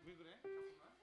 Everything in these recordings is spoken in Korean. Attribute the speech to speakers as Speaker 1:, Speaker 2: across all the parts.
Speaker 1: 왜 그래? 잠깐만.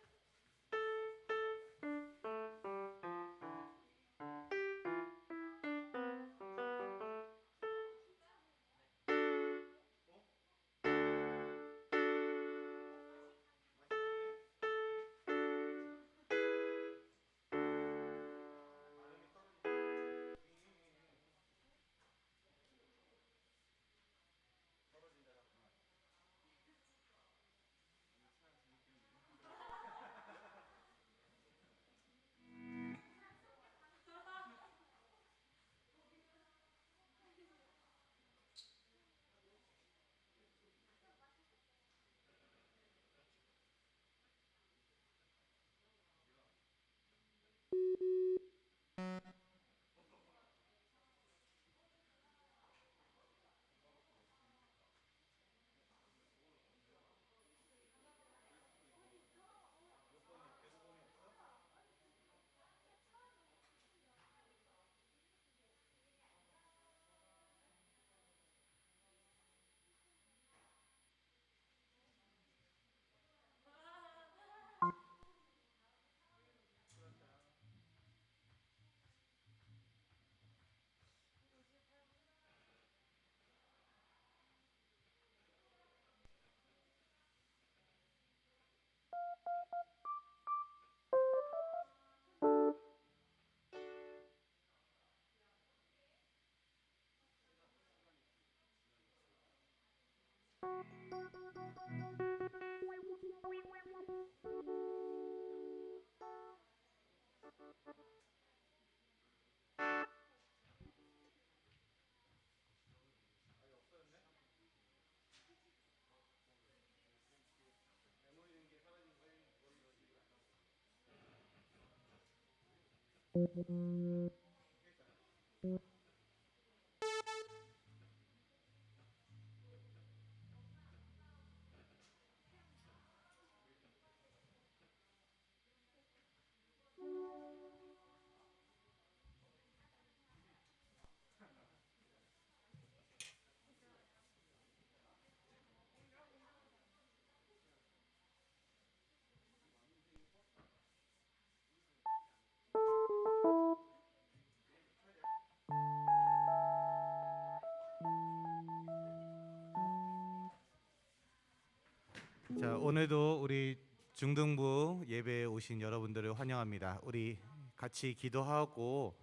Speaker 1: 자, 오늘도 우리 중등부 예배에 오신 여러분들을 환영합니다. 우리 같이 기도하고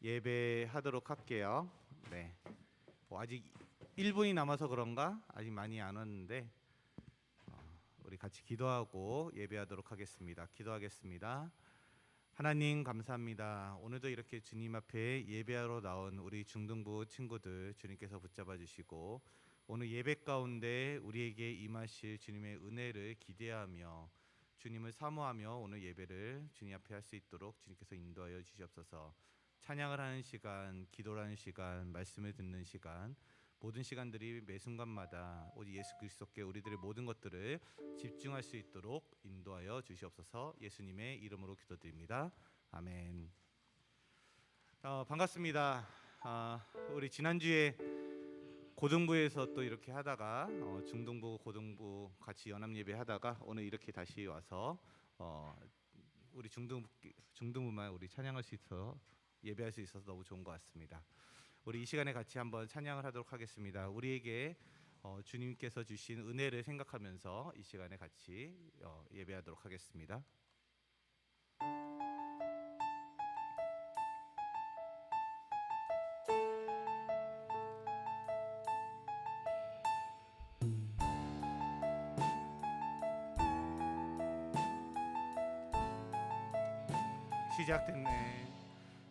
Speaker 1: 예배하도록 할게요. 네. 아직 1분이 남아서 그런가? 아직 많이 안 왔는데 우리 같이 기도하고 예배하도록 하겠습니다. 기도하겠습니다. 하나님 감사합니다. 오늘도 이렇게 주님 앞에 예배하러 나온 우리 중등부 친구들 주님께서 붙잡아 주시고 오늘 예배 가운데 우리에게 임하실 주님의 은혜를 기대하며 주님을 사모하며 오늘 예배를 주님 앞에 할 수 있도록 주님께서 인도하여 주시옵소서. 찬양을 하는 시간, 기도를 하는 시간, 말씀을 듣는 시간, 모든 시간들이 매 순간마다 오직 예수 그리스도께 우리들의 모든 것들을 집중할 수 있도록 인도하여 주시옵소서. 예수님의 이름으로 기도드립니다. 아멘. 반갑습니다. 우리 지난주에 고등부에서 또 이렇게 하다가 중등부, 고등부 같이 연합 예배하다가 오늘 이렇게 다시 와서 우리 중등부만 우리 찬양할 수 있어 예배할 수 있어서 너무 좋은 것 같습니다. 우리 이 시간에 같이 한번 찬양을 하도록 하겠습니다. 우리에게 주님께서 주신 은혜를 생각하면서 이 시간에 같이 예배하도록 하겠습니다.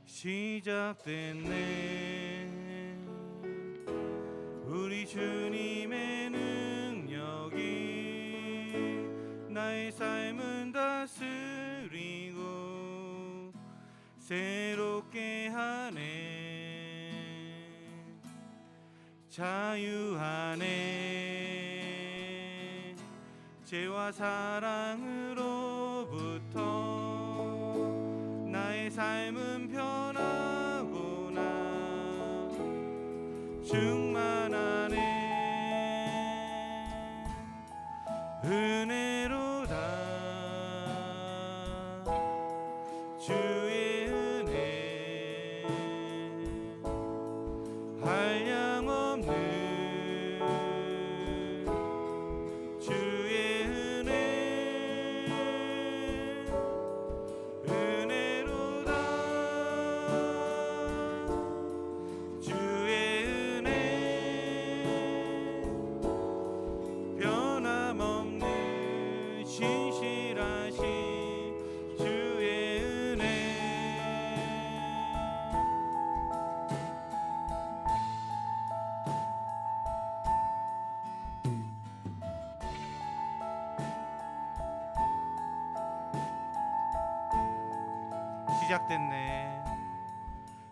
Speaker 1: 시작됐네 우리 주님의 능력이 나의 삶은 다스리고 새롭게 하네 자유하네 죄와 사랑으로부터 나의 삶은 변하구나 충만하네 은혜로다 주의 은혜 한량없는 주의 은혜 은혜로다 주의 은혜 변함없는 신실하신 주의 은혜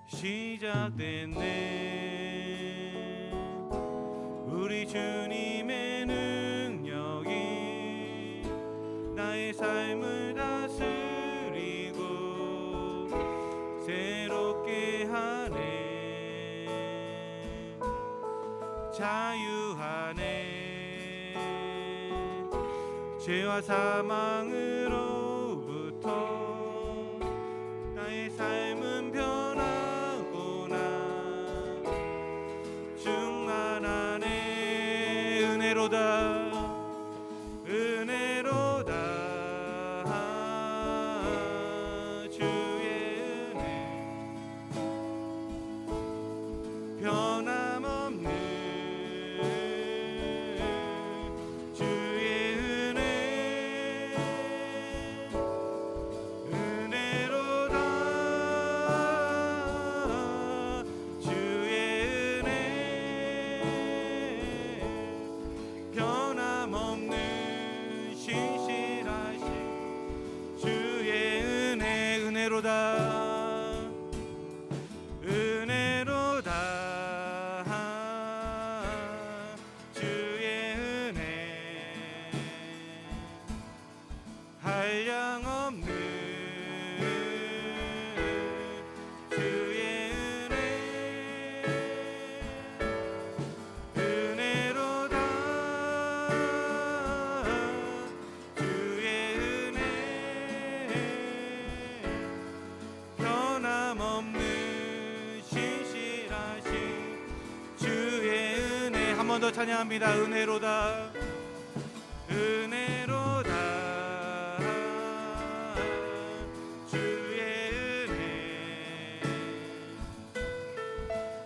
Speaker 1: 시작됐네 우리 주님의 능력이 나의 삶을 다스리고 새롭게 하네 자유하네 죄와 사망으로부터 나의 삶은 변하구나 충만하네 은혜로다 은혜로다 주의 은혜 변함없는 주의 은혜 은혜로다 주의 은혜 변함없는 신실하신 주의 은혜 은혜로다 은혜로다 주의 은혜 한량없는 주의 은혜 은혜로다 주의 은혜 변함없는 신실하신 주의 은혜 한 번 더 찬양합니다. 은혜로다 은혜로다 주의 은혜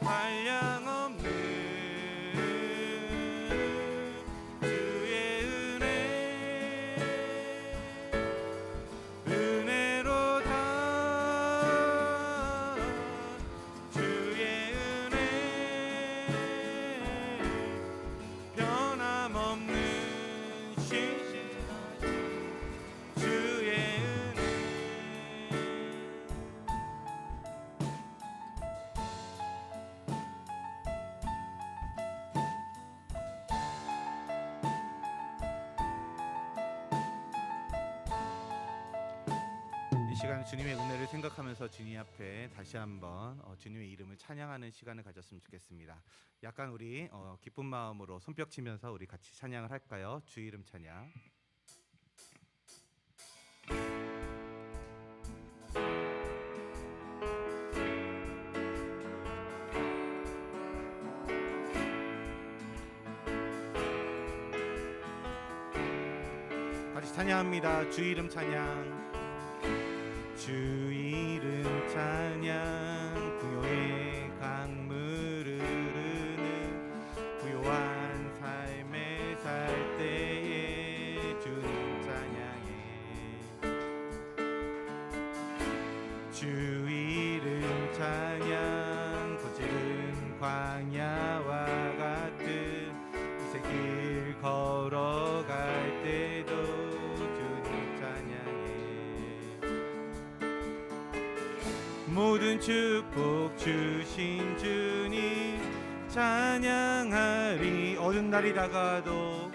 Speaker 1: 한량없는 주의 은혜 은혜로다 주의 은혜 변함없는 신실 시간 주님의 은혜를 생각하면서 주님 앞에 다시 한번 주님의 이름을 찬양하는 시간을 가졌으면 좋겠습니다. 약간 우리 기쁜 마음으로 손뼉 치면서 우리 같이 찬양을 할까요? 주 이름 찬양. 같이 찬양합니다. 주 이름 찬양. 주 이름 찬양. 부요의 강물을 흐르는 부요한 삶에 살 때에 주님 찬양해. 주 이름 찬양. 거칠은 광야와 같은 이새 길 걸어갈 때도 모든 축복 주신 주님 찬양하리. 어두운 날이 다가도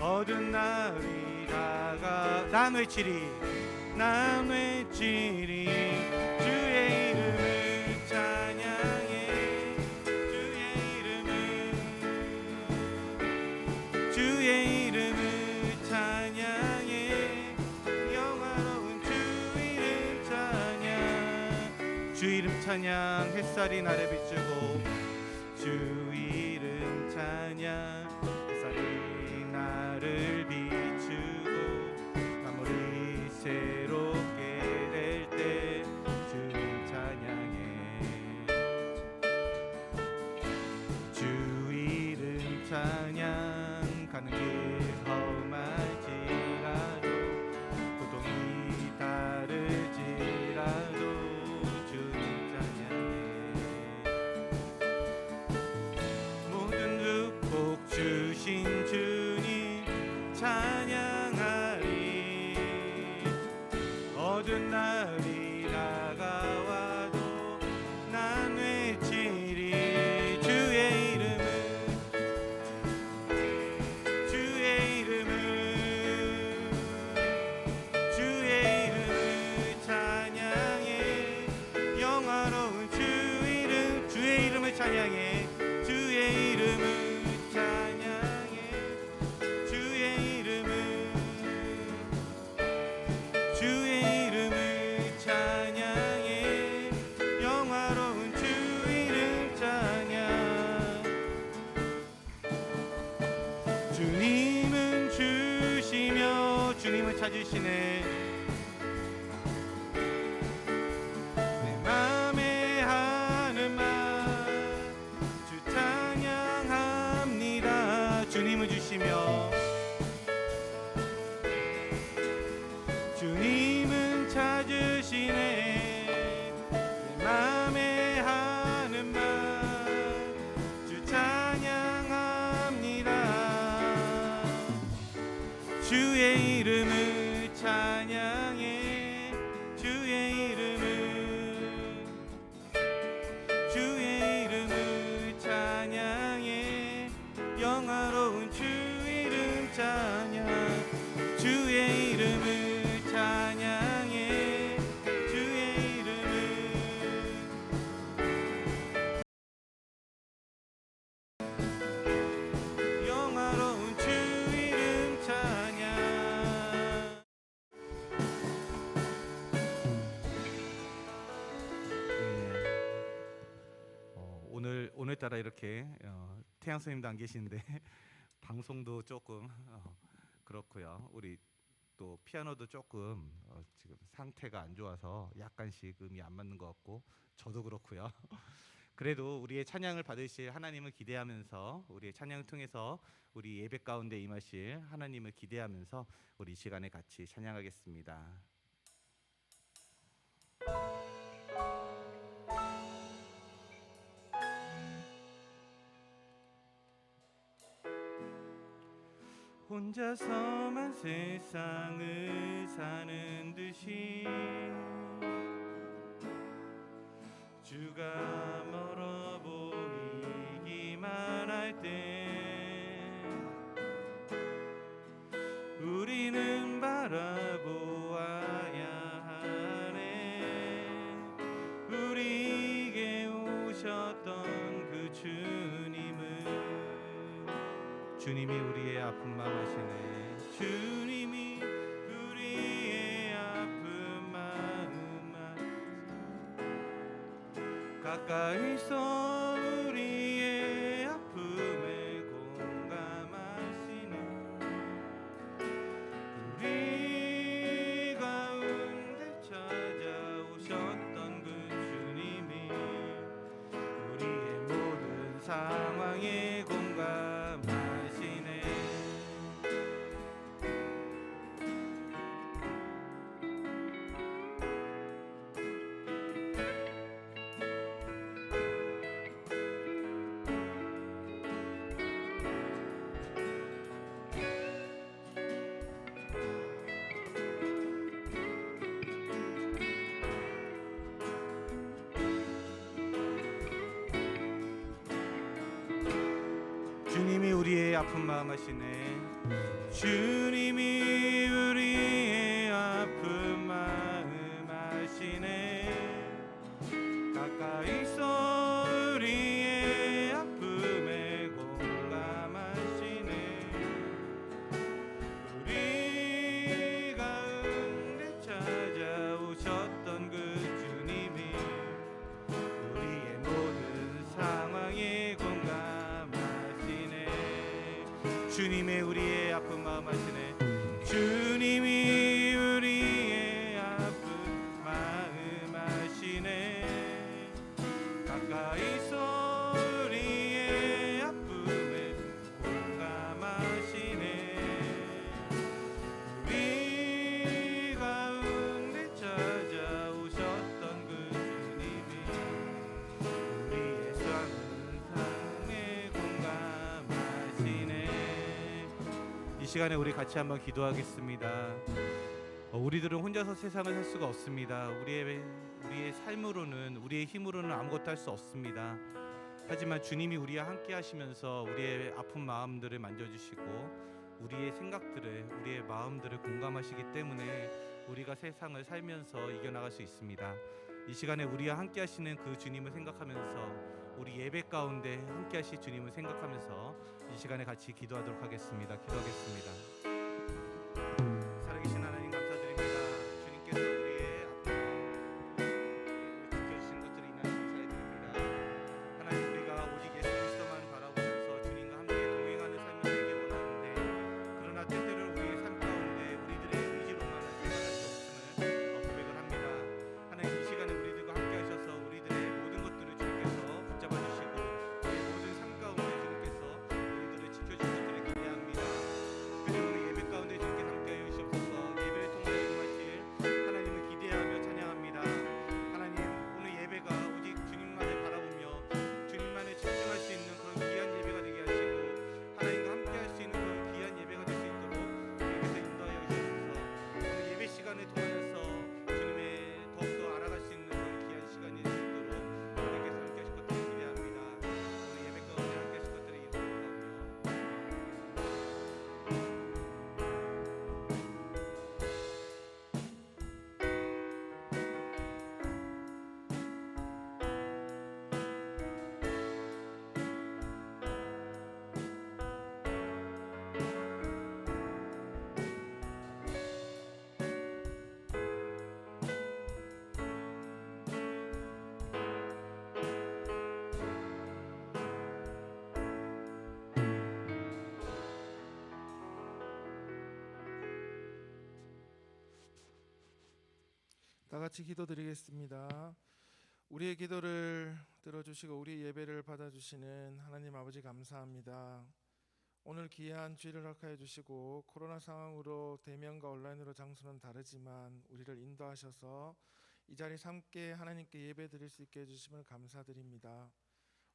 Speaker 1: 어두운 날이 다가 난 외치리 난 외치리 주의 이름을 찬양해. 주의 이름을 찬양해. 영화로운 주 이름 찬양. 주 이름 찬양. 햇살이 나를 비추고 주 이름 찬양. 햇살이 나를 비추고 만물이 새롭게 될 때 주님 찬양해. 주 이름 찬양. 가는 길 험할지라도 고통이 다를지라도 주신 주님 찬양하리. 어두운 날이 다가와도 난 외치리 주의 이름을 찬양해. 영화로운 주 이름 주의 이름을 찬양해. 주의 이름을 주님은 주시며 주님을 찾으시네. 내 맘에 하는 말 주 찬양합니다. 주님을 주시며 주님은 찾으시네. 내 맘에 하는 말 주 찬양합니다. 주의 이름을 찬양해. 주의 이름을 찬양해. 영화로운 주 이름 찬양. 주의 이름을 찬양해. 주의 이름을 영화로운 주 이름 찬양. 오늘따라 이렇게 태양 선생님도 안 계시는데 방송도 조금 그렇고요. 우리 또 피아노도 조금 지금 상태가 안 좋아서 약간씩 음이 안 맞는 것 같고 저도 그렇고요. 그래도 우리의 찬양을 받으실 하나님을 기대하면서 우리의 찬양을 통해서 우리 예배 가운데 임하실 하나님을 기대하면서 우리 이 시간에 같이 찬양하겠습니다. 혼자서만 세상을 사는 듯이 주가 멀어 보이기만 할 때 우리는 바라보아야 하네. 주님이 우리의 아픈 마음 아시네. 주님이 우리의 아픈 마음 아시네. 가까이서 우리의 아픔에 공감하시네. 우리 가운데 찾아오셨던 그 주님이 우리의 모든 상황에 공감하시네. 주님이 우리의 아픈 마음 아시네. 주님이 우리의 아픈 마음 아시네. 가까이서 우리의 아픔에 공감하시네. 우리 가운데 찾아오셨던 그 주님이 우리의 모든 상황에 공감하시네. 주님의 우리의 아픈 마음 아시네. 주님이 우리의 아픈 마음 아시네. 가까이서 우리의 아픔에 공감하시네. 우리 가운데 찾아오셨던 그 주님이 우리의 상황에 공감하시네. 이 시간에 우리 같이 한번 기도하겠습니다. 우리들은 혼자서 세상을 살 수가 없습니다. 우리의 삶으로는, 우리의 힘으로는 아무것도 할 수 없습니다. 하지만 주님이 우리와 함께 하시면서 우리의 아픈 마음들을 만져주시고 우리의 생각들을, 우리의 마음들을 공감하시기 때문에 우리가 세상을 살면서 이겨나갈 수 있습니다. 이 시간에 우리와 함께 하시는 그 주님을 생각하면서, 우리 예배 가운데 함께 하실 주님을 생각하면서 이 시간에 같이 기도하도록 하겠습니다. 기도하겠습니다. 살아계신 하나님 감사드립니다. 주님께서 우리의 아픈 마음을 지켜주신 것들을 인하여 감사드립니다. 하나님, 우리가 오직 예수 그리스도만 바라보면서 주님과 함께 동행하는 삶이 되기 원하는데, 그러나 때때로 우리의 삶 가운데 우리들의 의지로만 살아갈 수 없음을 고백을 합니다. 하나님, 이 시간에 우리들과 함께 하셔서 우리들의 모든 것들을 주님께서 붙잡아 주시고 우리의 모든 삶 가운데 주님께서 우리들을 지켜주실 것들을 기대합니다. 그리고 우리 예배 가운데 주님께 함께하여 주시옵소서. 예배를 통하여 임하실 하나님을 기대하며 찬양합니다. 하나님, 오늘 예배가 오직 주님만을 바라보며 주님만을 집중할 수 있는 그런 귀한 예배가 되게 하시고 하나님과 함께할 수 있는 그런 귀한 예배가 될 수 있도록 주님께서 인도하여 주시옵소서. 오늘 예배 시간을 통하여서 주님의 더욱더 알아갈 수 있는 그런 귀한 시간이 될 수 있도록 주님께서 함께하실 것들을 기대합니다. 오늘 예배 가운데 함께하실 것들을 인도하며
Speaker 2: 다 같이 기도드리겠습니다. 우리의 기도를 들어주시고 우리 예배를 받아주시는 하나님 아버지 감사합니다. 오늘 귀한 주일을 허락하여 주시고 코로나 상황으로 대면과 온라인으로 장소는 다르지만 우리를 인도하셔서 이 자리에 함께 하나님께 예배 드릴 수 있게 해주심을 감사드립니다.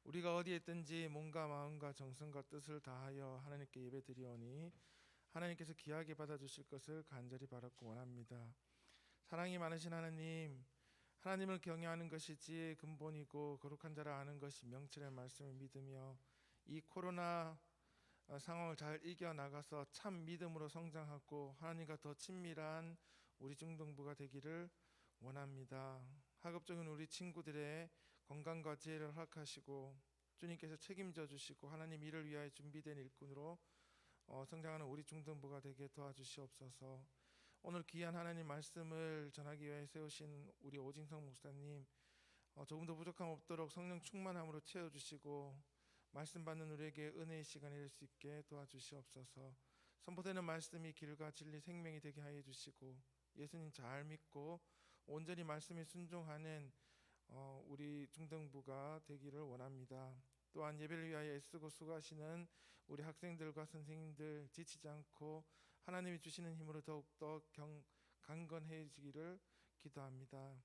Speaker 2: 우리가 어디에 있든지 몸과 마음과 정성과 뜻을 다하여 하나님께 예배 드리오니 하나님께서 귀하게 받아주실 것을 간절히 바랐고 원합니다. 사랑이 많으신 하나님, 하나님을 경외하는 것이지 근본이고 거룩한 자라 아는 것이 명철의 말씀을 믿으며 이 코로나 상황을 잘 이겨나가서 참 믿음으로 성장하고 하나님과 더 친밀한 우리 중동부가 되기를 원합니다. 학업적인 우리 친구들의 건강과 지혜를 허락하시고 주님께서 책임져 주시고 하나님 일을 위하여 준비된 일꾼으로 성장하는 우리 중등부가 되게 도와주시옵소서. 오늘 귀한 하나님 말씀을 전하기 위해 세우신 우리 오진성 목사님, 조금 더 부족함 없도록 성령 충만함으로 채워주시고 말씀 받는 우리에게 은혜의 시간이 될 수 있게 도와주시옵소서. 선포되는 말씀이 길과 진리 생명이 되게 하여 주시고 예수님 잘 믿고 온전히 말씀에 순종하는 우리 중등부가 되기를 원합니다. 또한 예배를 위하여 애쓰고 수고하시는 우리 학생들과 선생님들 지치지 않고 하나님이 주시는 힘으로 더욱더 강건해지기를 기도합니다.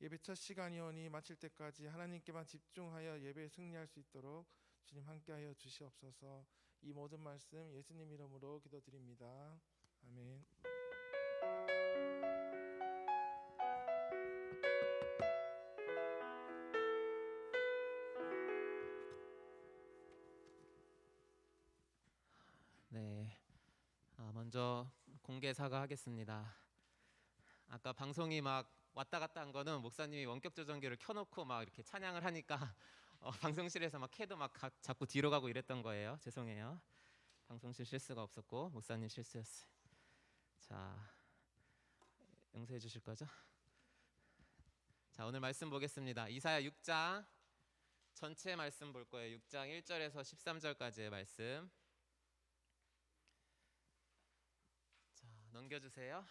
Speaker 2: 예배 첫 시간이오니 마칠 때까지 하나님께만 집중하여 예배에 승리할 수 있도록 주님 함께하여 주시옵소서. 이 모든 말씀 예수님 이름으로 기도드립니다. 아멘.
Speaker 3: 네, 먼저 공개 사과하겠습니다. 아까 방송이 막 왔다 갔다 한 거는 목사님이 원격 조정기를 켜놓고 막 이렇게 찬양을 하니까 방송실에서 막 캐도 막 자꾸 뒤로 가고 이랬던 거예요. 죄송해요. 방송실 실수가 없었고 목사님 실수였어요. 자, 용서해 주실 거죠? 자, 오늘 말씀 보겠습니다. 이사야 6장 전체 말씀 볼 거예요. 6장 1절에서 13절까지의 말씀. 자, 넘겨주세요.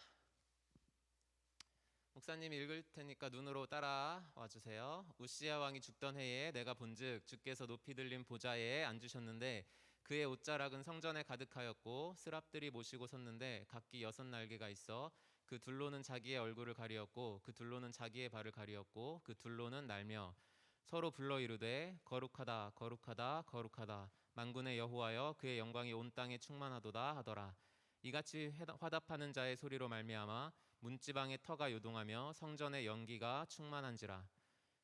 Speaker 3: 목사님이 읽을 테니까 눈으로 따라와 주세요. 우시야 왕이 죽던 해에 내가 본즉 주께서 높이 들린 보좌에 앉으셨는데 그의 옷자락은 성전에 가득하였고 스랍들이 모시고 섰는데 각기 6날개가 있어 그 둘로는 자기의 얼굴을 가리었고 그 둘로는 자기의 발을 가리었고 그 둘로는 날며 서로 불러 이르되 거룩하다 거룩하다 거룩하다 만군의 여호와여 그의 영광이 온 땅에 충만하도다 하더라. 이같이 화답하는 자의 소리로 말미암아 문지방의 터가 요동하며 성전의 연기가 충만한지라.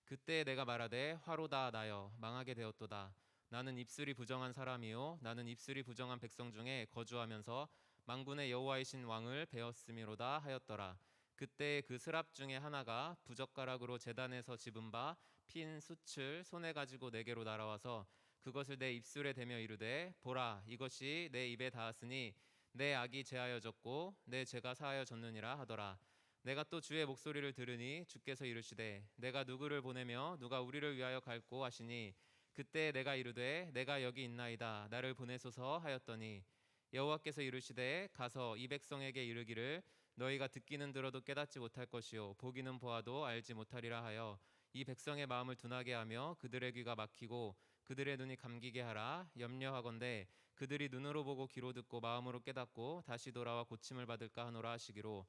Speaker 3: 그때 내가 말하되 화로다 나여 망하게 되었도다. 나는 입술이 부정한 사람이요 나는 입술이 부정한 백성 중에 거주하면서 만군의 여호와이신 왕을 배웠음이로다 하였더라. 그때 그 스랍 중에 하나가 부젓가락으로 제단에서 집은 바 핀 숯을 손에 가지고 내게로 날아와서 그것을 내 입술에 대며 이르되 보라 이것이 내 입에 닿았으니 내 악이 제하여졌고 내 죄가 사하여졌느니라 하더라. 내가 또 주의 목소리를 들으니 주께서 이르시되 내가 누구를 보내며 누가 우리를 위하여 갈꼬 하시니 그때 내가 이르되 내가 여기 있나이다 나를 보내소서 하였더니 여호와께서 이르시되 가서 이 백성에게 이르기를 너희가 듣기는 들어도 깨닫지 못할 것이요 보기는 보아도 알지 못하리라 하여 이 백성의 마음을 둔하게 하며 그들의 귀가 막히고 그들의 눈이 감기게 하라. 염려하건대 그들이 눈으로 보고 귀로 듣고 마음으로 깨닫고 다시 돌아와 고침을 받을까 하노라 하시기로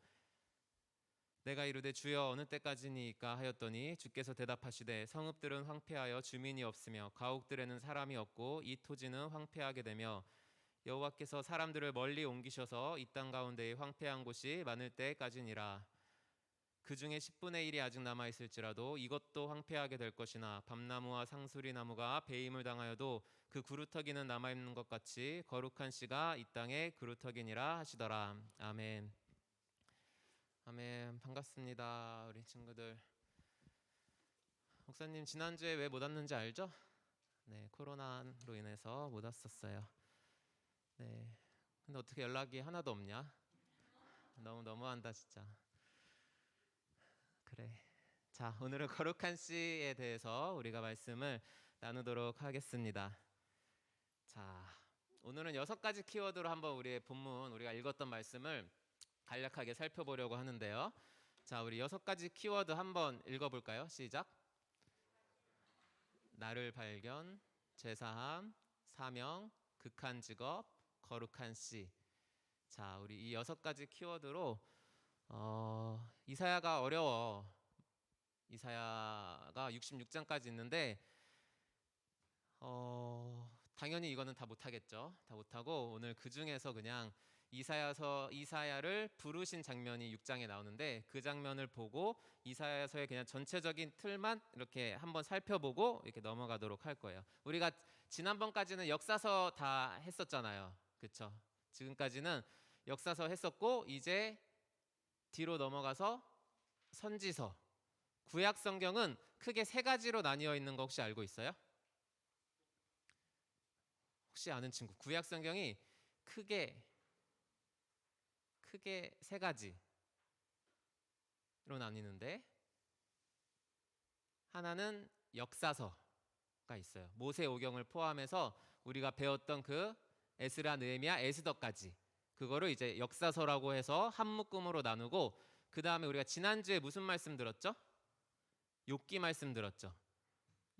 Speaker 3: 내가 이르되 주여 어느 때까지니까 하였더니 주께서 대답하시되 성읍들은 황폐하여 주민이 없으며 가옥들에는 사람이 없고 이 토지는 황폐하게 되며 여호와께서 사람들을 멀리 옮기셔서 이 땅 가운데에 황폐한 곳이 많을 때까지니라. 그 중에 10분의 1이 아직 남아 있을지라도 이것도 황폐하게 될 것이나 밤나무와 상수리 나무가 배임을 당하여도 그 그루터기는 남아 있는 것 같이 거룩한 씨가 이 땅에 그루터기니라 하시더라. 아멘. 아멘. 반갑습니다. 우리 친구들. 목사님 지난주에 왜 못 왔는지 알죠? 네, 코로나로 인해서 못 왔었어요. 네. 근데 어떻게 연락이 하나도 없냐? 너무한다 진짜. 그래. 자, 오늘은 거룩한 씨에 대해서 우리가 말씀을 나누도록 하겠습니다. 자, 오늘은 6가지 키워드로 한번 우리의 본문 우리가 읽었던 말씀을 간략하게 살펴보려고 하는데요. 자, 우리 6가지 키워드 한번 읽어볼까요? 시작. 나를 발견, 제사함, 사명, 극한 직업, 거룩한 씨. 자, 우리 이 6가지 키워드로 이사야가 어려워. 이사야가 66장까지 있는데 당연히 이거는 다 못하겠죠. 다 못하고 오늘 그 중에서 그냥 이사야를 부르신 장면이 6장에 나오는데 그 장면을 보고 이사야서의 그냥 전체적인 틀만 이렇게 한번 살펴보고 이렇게 넘어가도록 할 거예요. 우리가 지난번까지는 역사서 다 했었잖아요. 그렇죠? 지금까지는 역사서 했었고 이제 뒤로 넘어가서 선지서. 구약 성경은 크게 3가지로 나뉘어 있는 거 혹시 알고 있어요? 혹시 아는 친구? 구약 성경이 크게 세 가지로 나뉘는데, 하나는 역사서가 있어요. 모세오경을 포함해서 우리가 배웠던 그 에스라, 느헤미야, 에스더까지, 그거를 이제 역사서라고 해서 한 묶음으로 나누고, 그 다음에 우리가 지난주에 무슨 말씀 들었죠? 욥기 말씀 들었죠.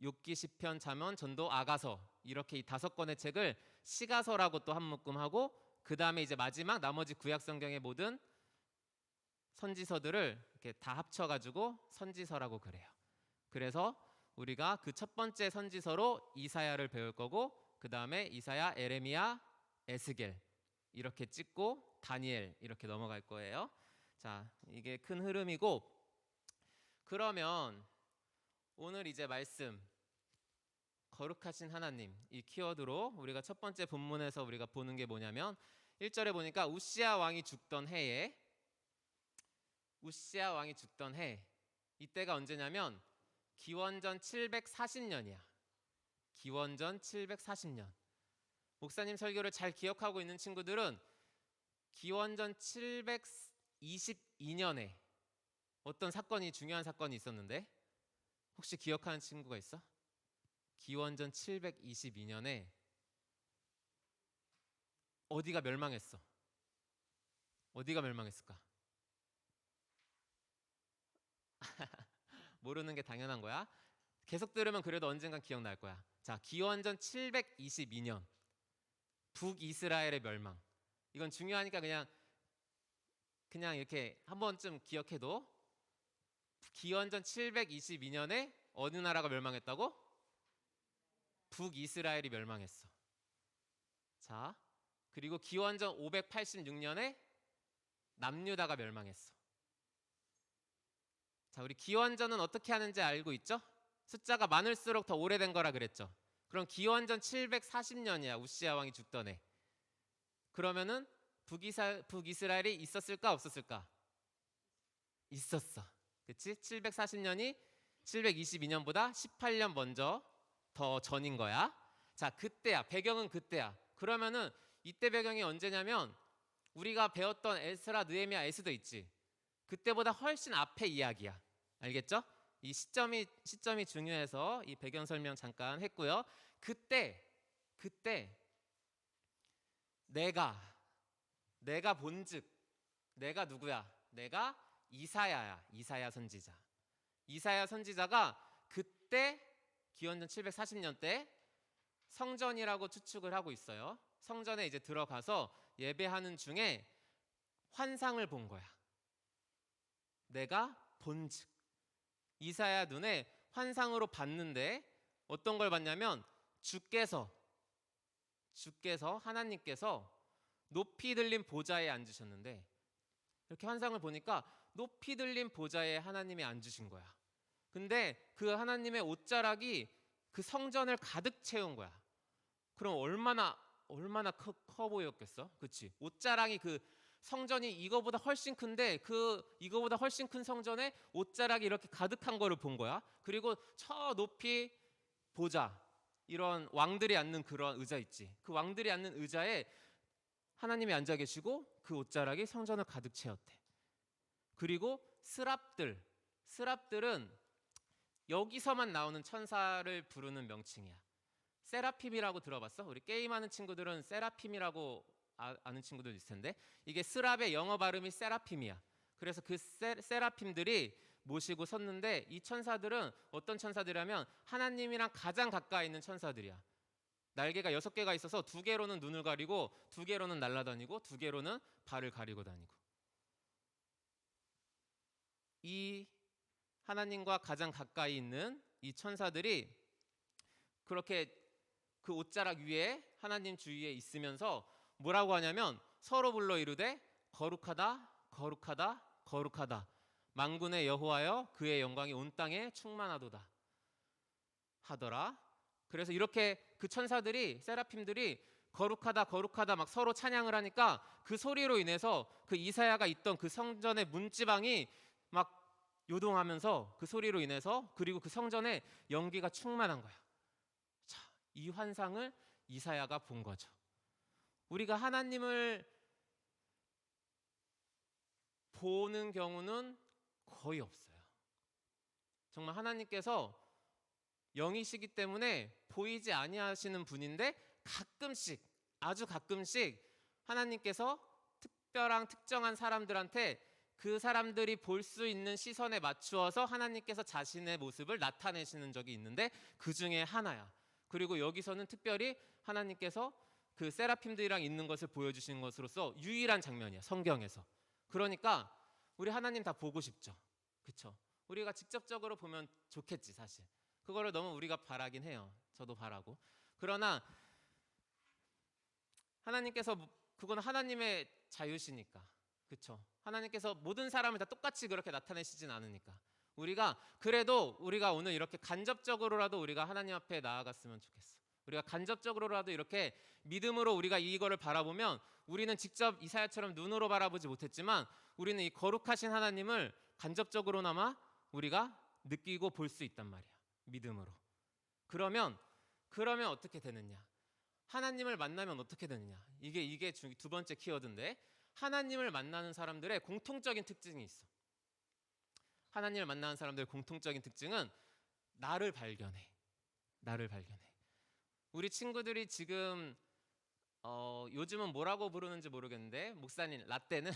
Speaker 3: 욥기, 시편, 잠언, 전도, 아가서, 이렇게 이 5권의 책을 시가서라고 또 한 묶음하고, 그 다음에 이제 마지막 나머지 구약 성경의 모든 선지서들을 이렇게 다 합쳐가지고 선지서라고 그래요. 그래서 우리가 그 첫 번째 선지서로 이사야를 배울 거고, 그 다음에 이사야, 에레미야, 에스겔 이렇게 찍고 다니엘 이렇게 넘어갈 거예요. 자, 이게 큰 흐름이고, 그러면 오늘 이제 말씀 거룩하신 하나님, 이 키워드로 우리가 첫 번째 본문에서 우리가 보는 게 뭐냐면, 1절에 보니까 우시야 왕이 죽던 해에, 우시야 왕이 죽던 해, 이때가 언제냐면 기원전 740년이야. 기원전 740년. 목사님 설교를 잘 기억하고 있는 친구들은 기원전 722년에 어떤 사건이, 중요한 사건이 있었는데, 혹시 기억하는 친구가 있어? 기원전 722년에 어디가 멸망했어? 어디가 멸망했을까? 모르는 게 당연한 거야. 계속 들으면 그래도 언젠간 기억날 거야. 자, 기원전 722년 북이스라엘의 멸망. 이건 중요하니까 그냥 이렇게 한 번쯤 기억해도, 기원전 722년에 어느 나라가 멸망했다고? 북이스라엘이 멸망했어. 자, 그리고 기원전 586년에 남유다가 멸망했어. 자, 우리 기원전은 어떻게 하는지 알고 있죠? 숫자가 많을수록 더 오래된 거라 그랬죠. 그럼 기원전 740년이야. 우시야 왕이 죽던 해. 그러면은 북이스라엘이 있었을까 없었을까? 있었어. 그치? 740년이 722년보다 18년 먼저 더 전인 거야. 자, 그때야. 배경은 그때야. 그러면은 이때 배경이 언제냐면 우리가 배웠던 에스라, 느헤미야, 에스더 있지. 그때보다 훨씬 앞의 이야기야. 알겠죠? 이 시점이 중요해서 이 배경 설명 잠깐 했고요. 그때 내가 본즉, 내가 누구야? 내가 이사야야. 이사야 선지자. 이사야 선지자가 그때 기원전 740년 때 성전이라고 추측을 하고 있어요. 성전에 이제 들어가서 예배하는 중에 환상을 본 거야. 내가 본즉, 이사야 눈에 환상으로 봤는데 어떤 걸 봤냐면 주께서 하나님께서 높이 들린 보좌에 앉으셨는데, 이렇게 환상을 보니까 높이 들린 보좌에 하나님이 앉으신 거야. 근데 그 하나님의 옷자락이 그 성전을 가득 채운 거야. 그럼 얼마나 커 보였겠어? 그치? 옷자락이, 그 성전이 이거보다 훨씬 큰데 이거보다 훨씬 큰 성전에 옷자락이 이렇게 가득한 거를 본 거야. 그리고 저 높이 보좌, 이런 왕들이 앉는 그런 의자 있지. 그 왕들이 앉는 의자에 하나님이 앉아 계시고 그 옷자락이 성전을 가득 채웠대. 그리고 스랍들은 여기서만 나오는 천사를 부르는 명칭이야. 세라핌이라고 들어봤어? 우리 게임하는 친구들은 세라핌이라고 아는 친구들 있을 텐데, 이게 스랍의 영어 발음이 세라핌이야. 그래서 그 세라핌들이 모시고 섰는데, 이 천사들은 어떤 천사들이라면 하나님이랑 가장 가까이 있는 천사들이야. 날개가 6개가 있어서 2개로는 눈을 가리고 2개로는 날아다니고 2개로는 발을 가리고 다니고. 이 하나님과 가장 가까이 있는 이 천사들이 그렇게 그 옷자락 위에 하나님 주위에 있으면서 뭐라고 하냐면 서로 불러 이르되 거룩하다 거룩하다 거룩하다 만군의 여호와여 그의 영광이 온 땅에 충만하도다 하더라. 그래서 이렇게 그 천사들이, 세라핌들이 거룩하다 거룩하다 막 서로 찬양을 하니까 그 소리로 인해서 그 이사야가 있던 그 성전의 문지방이 막 요동하면서, 그 소리로 인해서, 그리고 그 성전에 연기가 충만한 거야. 자, 이 환상을 이사야가 본 거죠. 우리가 하나님을 보는 경우는 거의 없어요. 정말 하나님께서 영이시기 때문에 보이지 아니하시는 분인데 가끔씩, 아주 가끔씩 하나님께서 특정한 사람들한테 그 사람들이 볼 수 있는 시선에 맞추어서 하나님께서 자신의 모습을 나타내시는 적이 있는데 그 중에 하나야. 그리고 여기서는 특별히 하나님께서 그 세라핌들이랑 있는 것을 보여주시는 것으로서 유일한 장면이야, 성경에서. 그러니까 우리 하나님 다 보고 싶죠. 그쵸? 우리가 직접적으로 보면 좋겠지, 사실. 그거를 너무 우리가 바라긴 해요. 저도 바라고. 그러나 하나님께서 그건 하나님의 자유시니까. 그쵸? 하나님께서 모든 사람을 다 똑같이 그렇게 나타내시진 않으니까. 그래도 우리가 오늘 이렇게 간접적으로라도 우리가 하나님 앞에 나아갔으면 좋겠어. 우리가 간접적으로라도 이렇게 믿음으로 우리가 이거를 바라보면 우리는 직접 이사야처럼 눈으로 바라보지 못했지만 우리는 이 거룩하신 하나님을 간접적으로나마 우리가 느끼고 볼 수 있단 말이야. 믿음으로. 그러면 어떻게 되느냐? 하나님을 만나면 어떻게 되느냐? 이게 두 번째 키워드인데, 하나님을 만나는 사람들의 공통적인 특징이 있어. 하나님을 만나는 사람들의 공통적인 특징은 나를 발견해. 나를 발견해. 우리 친구들이 지금 요즘은 뭐라고 부르는지 모르겠는데 목사님 라떼는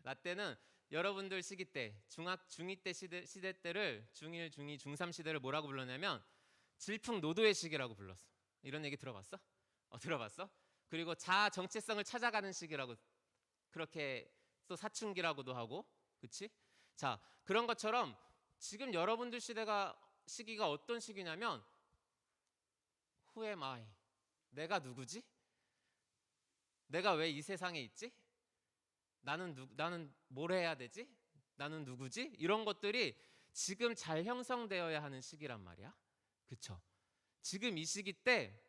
Speaker 3: 라떼는 여러분들 시기 때 중2 때 시대 때를 중1, 중2, 중3 시대를 뭐라고 불렀냐면 질풍노도의 시기라고 불렀어. 이런 얘기 들어봤어? 들어봤어? 그리고 자아 정체성을 찾아가는 시기라고, 그렇게 또 사춘기라고도 하고, 그치? 자, 그런 것처럼 지금 여러분들 시기가 어떤 시기냐면 Who am I? 내가 누구지? 내가 왜 이 세상에 있지? 나는 뭘 해야 되지? 나는 누구지? 이런 것들이 지금 잘 형성되어야 하는 시기란 말이야. 그쵸? 지금 이 시기 때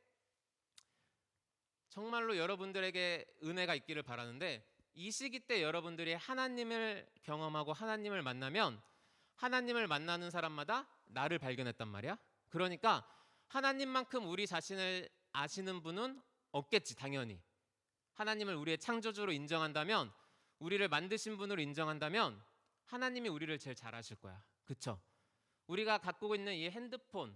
Speaker 3: 정말로 여러분들에게 은혜가 있기를 바라는데, 이 시기 때 여러분들이 하나님을 경험하고 하나님을 만나면 하나님을 만나는 사람마다 나를 발견했단 말이야. 그러니까 하나님만큼 우리 자신을 아시는 분은 없겠지, 당연히. 하나님을 우리의 창조주로 인정한다면, 우리를 만드신 분으로 인정한다면 하나님이 우리를 제일 잘 아실 거야. 그쵸? 우리가 갖고 있는 이 핸드폰,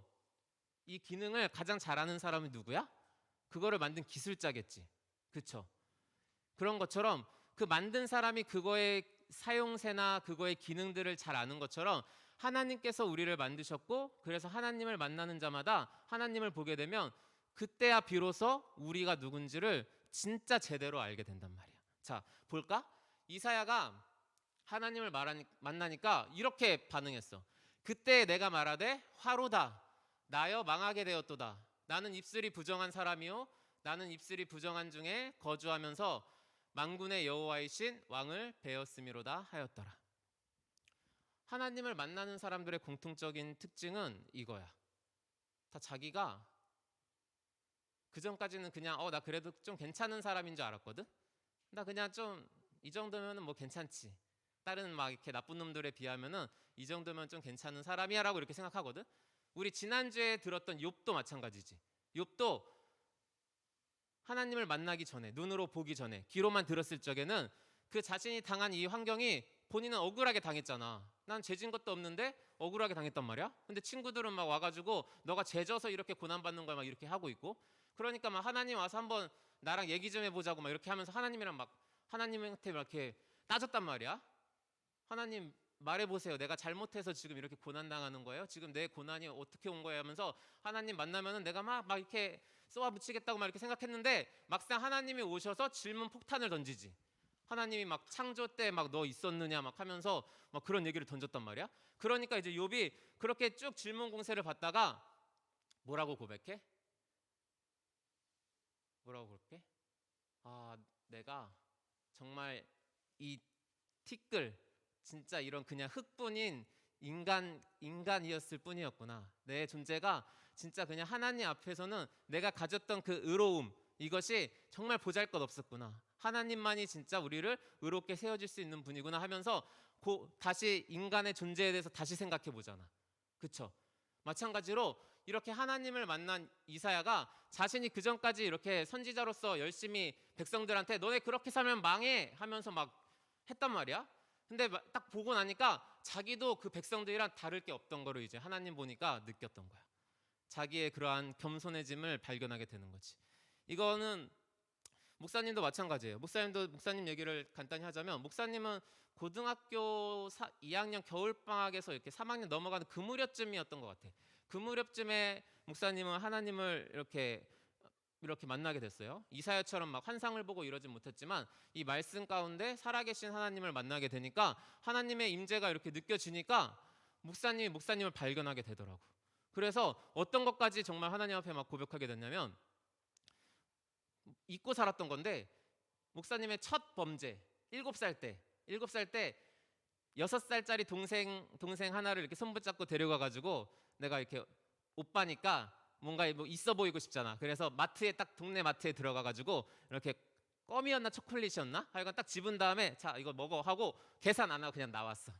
Speaker 3: 이 기능을 가장 잘 아는 사람이 누구야? 그거를 만든 기술자겠지. 그쵸? 그런 것처럼 그 만든 사람이 그거의 사용세나 그거의 기능들을 잘 아는 것처럼 하나님께서 우리를 만드셨고, 그래서 하나님을 만나는 자마다 하나님을 보게 되면 그때야 비로소 우리가 누군지를 진짜 제대로 알게 된단 말이야. 자, 볼까? 이사야가 하나님을 만나니까 이렇게 반응했어. 그때 내가 말하되 화로다 나여 망하게 되었도다. 나는 입술이 부정한 사람이요 나는 입술이 부정한 중에 거주하면서 만군의 여호와이신 왕을 배웠음이로다 하였더라. 하나님을 만나는 사람들의 공통적인 특징은 이거야. 다 자기가 그전까지는 그냥 나 그래도 좀 괜찮은 사람인 줄 알았거든. 나 그냥 좀 이 정도면은 뭐 괜찮지. 다른 막 이렇게 나쁜 놈들에 비하면은 이 정도면 좀 괜찮은 사람이야라고 이렇게 생각하거든. 우리 지난주에 들었던 욥도 마찬가지지. 욥도 하나님을 만나기 전에, 눈으로 보기 전에, 귀로만 들었을 적에는 그 자신이 당한 이 환경이 본인은 억울하게 당했잖아. 난 죄진 것도 없는데 억울하게 당했단 말이야. 근데 친구들은 막 와가지고 너가 죄져서 이렇게 고난받는 거야 막 이렇게 하고 있고, 그러니까 막 하나님 와서 한번 나랑 얘기 좀 해보자고 막 이렇게 하면서 하나님한테 막 이렇게 따졌단 말이야. 하나님 말해보세요. 내가 잘못해서 지금 이렇게 고난당하는 거예요? 지금 내 고난이 어떻게 온 거예요? 하면서 하나님 만나면은 내가 막 이렇게 쏘아붙이겠다고 막 이렇게 생각했는데 막상 하나님이 오셔서 질문 폭탄을 던지지. 하나님이 막 창조 때 막 너 있었느냐 막 하면서 막 그런 얘기를 던졌단 말이야. 그러니까 이제 욥이 그렇게 쭉 질문 공세를 받다가 뭐라고 고백해? 내가 정말 이 티끌, 진짜 이런 그냥 흙뿐인 인간이었을 뿐이었구나. 내 존재가 진짜 그냥 하나님 앞에서는 내가 가졌던 그 의로움, 이것이 정말 보잘것없었구나. 하나님만이 진짜 우리를 의롭게 세워줄 수 있는 분이구나 하면서 다시 인간의 존재에 대해서 다시 생각해 보잖아. 그쵸? 마찬가지로 이렇게 하나님을 만난 이사야가 자신이 그 전까지 이렇게 선지자로서 열심히 백성들한테 너네 그렇게 살면 망해 하면서 막 했단 말이야. 근데 딱 보고 나니까 자기도 그 백성들이랑 다를 게 없던 거를 이제 하나님 보니까 느꼈던 거야. 자기의 그러한 겸손해짐을 발견하게 되는 거지. 이거는 목사님도 마찬가지예요. 목사님 얘기를 간단히 하자면, 목사님은 고등학교 2학년 겨울방학에서 이렇게 3학년 넘어가는 그 무렵쯤이었던 것 같아. 그 무렵쯤에 목사님은 하나님을 이렇게 만나게 됐어요. 이사야처럼 막 환상을 보고 이러진 못했지만 이 말씀 가운데 살아계신 하나님을 만나게 되니까 하나님의 임재가 이렇게 느껴지니까 목사님을 발견하게 되더라고. 그래서 어떤 것까지 정말 하나님 앞에 막 고백하게 됐냐면, 잊고 살았던 건데 목사님의 첫 범죄 7살 때 6살짜리 동생 하나를 이렇게 손붙잡고 데려가 가지고, 내가 이렇게 오빠니까 뭔가 뭐 있어 보이고 싶잖아. 그래서 동네 마트에 들어가 가지고 이렇게 껌이었나 초콜릿이었나 하여간 딱 집은 다음에 자 이거 먹어 하고 계산 안 하고 그냥 나왔어.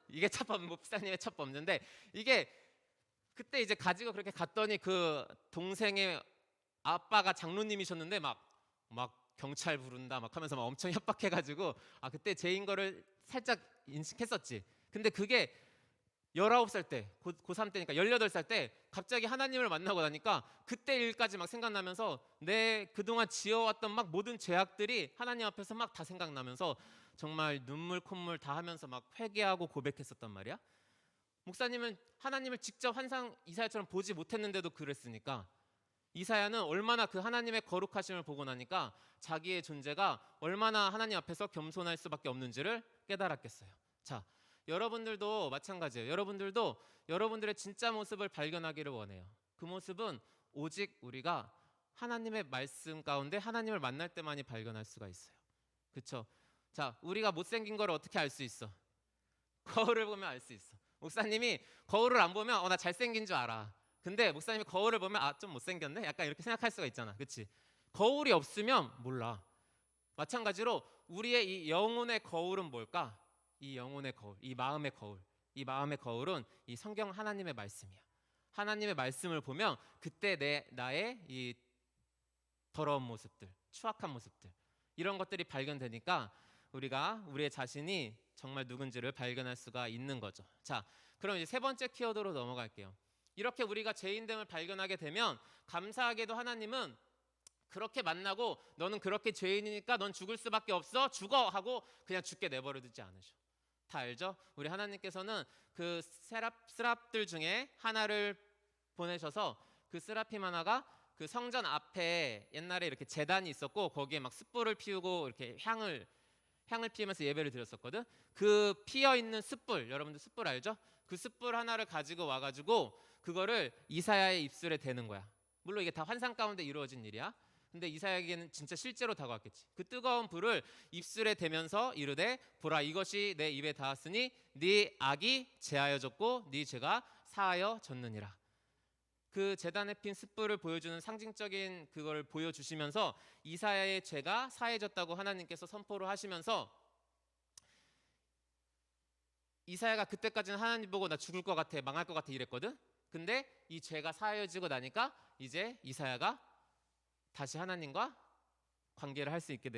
Speaker 3: 이게 목사님의 첫 범죄인데, 이게 그때 이제 가지고 그렇게 갔더니 그 동생의 아빠가 장로님이셨는데 막 경찰 부른다 막 하면서 막 엄청 협박해가지고, 그때 죄인 거를 살짝 인식했었지. 근데 그게 19살 때, 고3 때니까 18살 때 갑자기 하나님을 만나고 나니까 그때 일까지 막 생각나면서 내 그동안 지어왔던 막 모든 죄악들이 하나님 앞에서 막 다 생각나면서 정말 눈물 콧물 다 하면서 막 회개하고 고백했었단 말이야. 목사님은 하나님을 직접 이사야처럼 보지 못했는데도 그랬으니까, 이사야는 얼마나 그 하나님의 거룩하심을 보고 나니까 자기의 존재가 얼마나 하나님 앞에서 겸손할 수밖에 없는지를 깨달았겠어요. 자, 여러분들도 마찬가지예요. 여러분들도 여러분들의 진짜 모습을 발견하기를 원해요. 그 모습은 오직 우리가 하나님의 말씀 가운데 하나님을 만날 때만이 발견할 수가 있어요. 그렇죠? 자, 우리가 못생긴 걸 어떻게 알 수 있어? 거울을 보면 알 수 있어. 목사님이 거울을 안 보면 나 잘생긴 줄 알아. 근데 목사님이 거울을 보면 좀 못생겼네? 약간 이렇게 생각할 수가 있잖아. 그렇지? 거울이 없으면 몰라. 마찬가지로 우리의 이 영혼의 거울은 뭘까? 이 영혼의 거울, 이 마음의 거울. 이 마음의 거울은 이 성경 하나님의 말씀이야. 하나님의 말씀을 보면 그때 나의 이 더러운 모습들, 추악한 모습들, 이런 것들이 발견되니까 우리가 우리의 자신이 정말 누군지를 발견할 수가 있는 거죠. 자, 그럼 이제 세 번째 키워드로 넘어갈게요. 이렇게 우리가 죄인됨을 발견하게 되면 감사하게도 하나님은 그렇게 만나고 너는 그렇게 죄인이니까 넌 죽을 수밖에 없어 죽어 하고 그냥 죽게 내버려 두지 않으셔. 다 알죠? 우리 하나님께서는 그 스랍들 중에 하나를 보내셔서 그 스라핌 하나가 그 성전 앞에 옛날에 이렇게 제단이 있었고 거기에 막 숯불을 피우고 이렇게 향을 피우면서 예배를 드렸었거든. 그 피어 있는 숯불, 여러분들 숯불 알죠? 그 숯불 하나를 가지고 와가지고 그거를 이사야의 입술에 대는 거야. 물론 이게 다 환상 가운데 이루어진 일이야. 근데 이사야에게는 진짜 실제로 다가왔겠지. 그 뜨거운 불을 입술에 대면서 이르되 보라 이것이 내 입에 닿았으니 네 악이 제하여졌고 네 죄가 사하여졌느니라. 그 제단에 핀 숯불을 보여주는 상징적인 그걸 보여주시면서 이사야의 죄가 사해졌다고 하나님께서 선포를 하시면서, 이사야가 그때까지는 하나님 보고 나 죽을 것 같아 망할 것 같아 이랬거든. 근데 이 죄가 사해지고 나니까 이제 이사야가 다시 하나님과 관계를 할 수 있게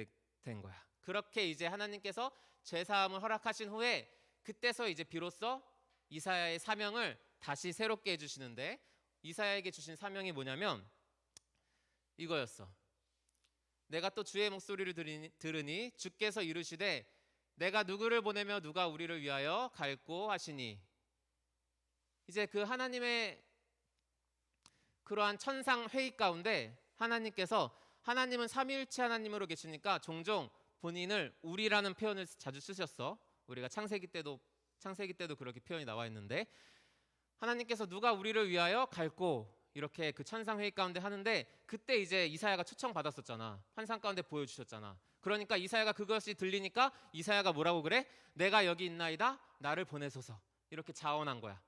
Speaker 3: 된 거야. 그렇게 이제 하나님께서 죄사함을 허락하신 후에 그때서 이제 비로소 이사야의 사명을 다시 새롭게 해주시는데, 이사야에게 주신 사명이 뭐냐면 이거였어. 내가 또 주의 목소리를 들으니 주께서 이르시되 내가 누구를 보내며 누가 우리를 위하여 갈꼬 하시니. 이제 그 하나님의 그러한 천상 회의 가운데 하나님은 삼위일체 하나님으로 계시니까 종종 본인을 우리라는 표현을 자주 쓰셨어. 우리가 창세기 때도 그렇게 표현이 나와 있는데, 하나님께서 누가 우리를 위하여 갈꼬 이렇게 그 천상 회의 가운데 하는데, 그때 이제 이사야가 초청 받았었잖아. 환상 가운데 보여주셨잖아. 그러니까 이사야가 그것이 들리니까 이사야가 뭐라고 그래? 내가 여기 있나이다 나를 보내소서 이렇게 자원한 거야.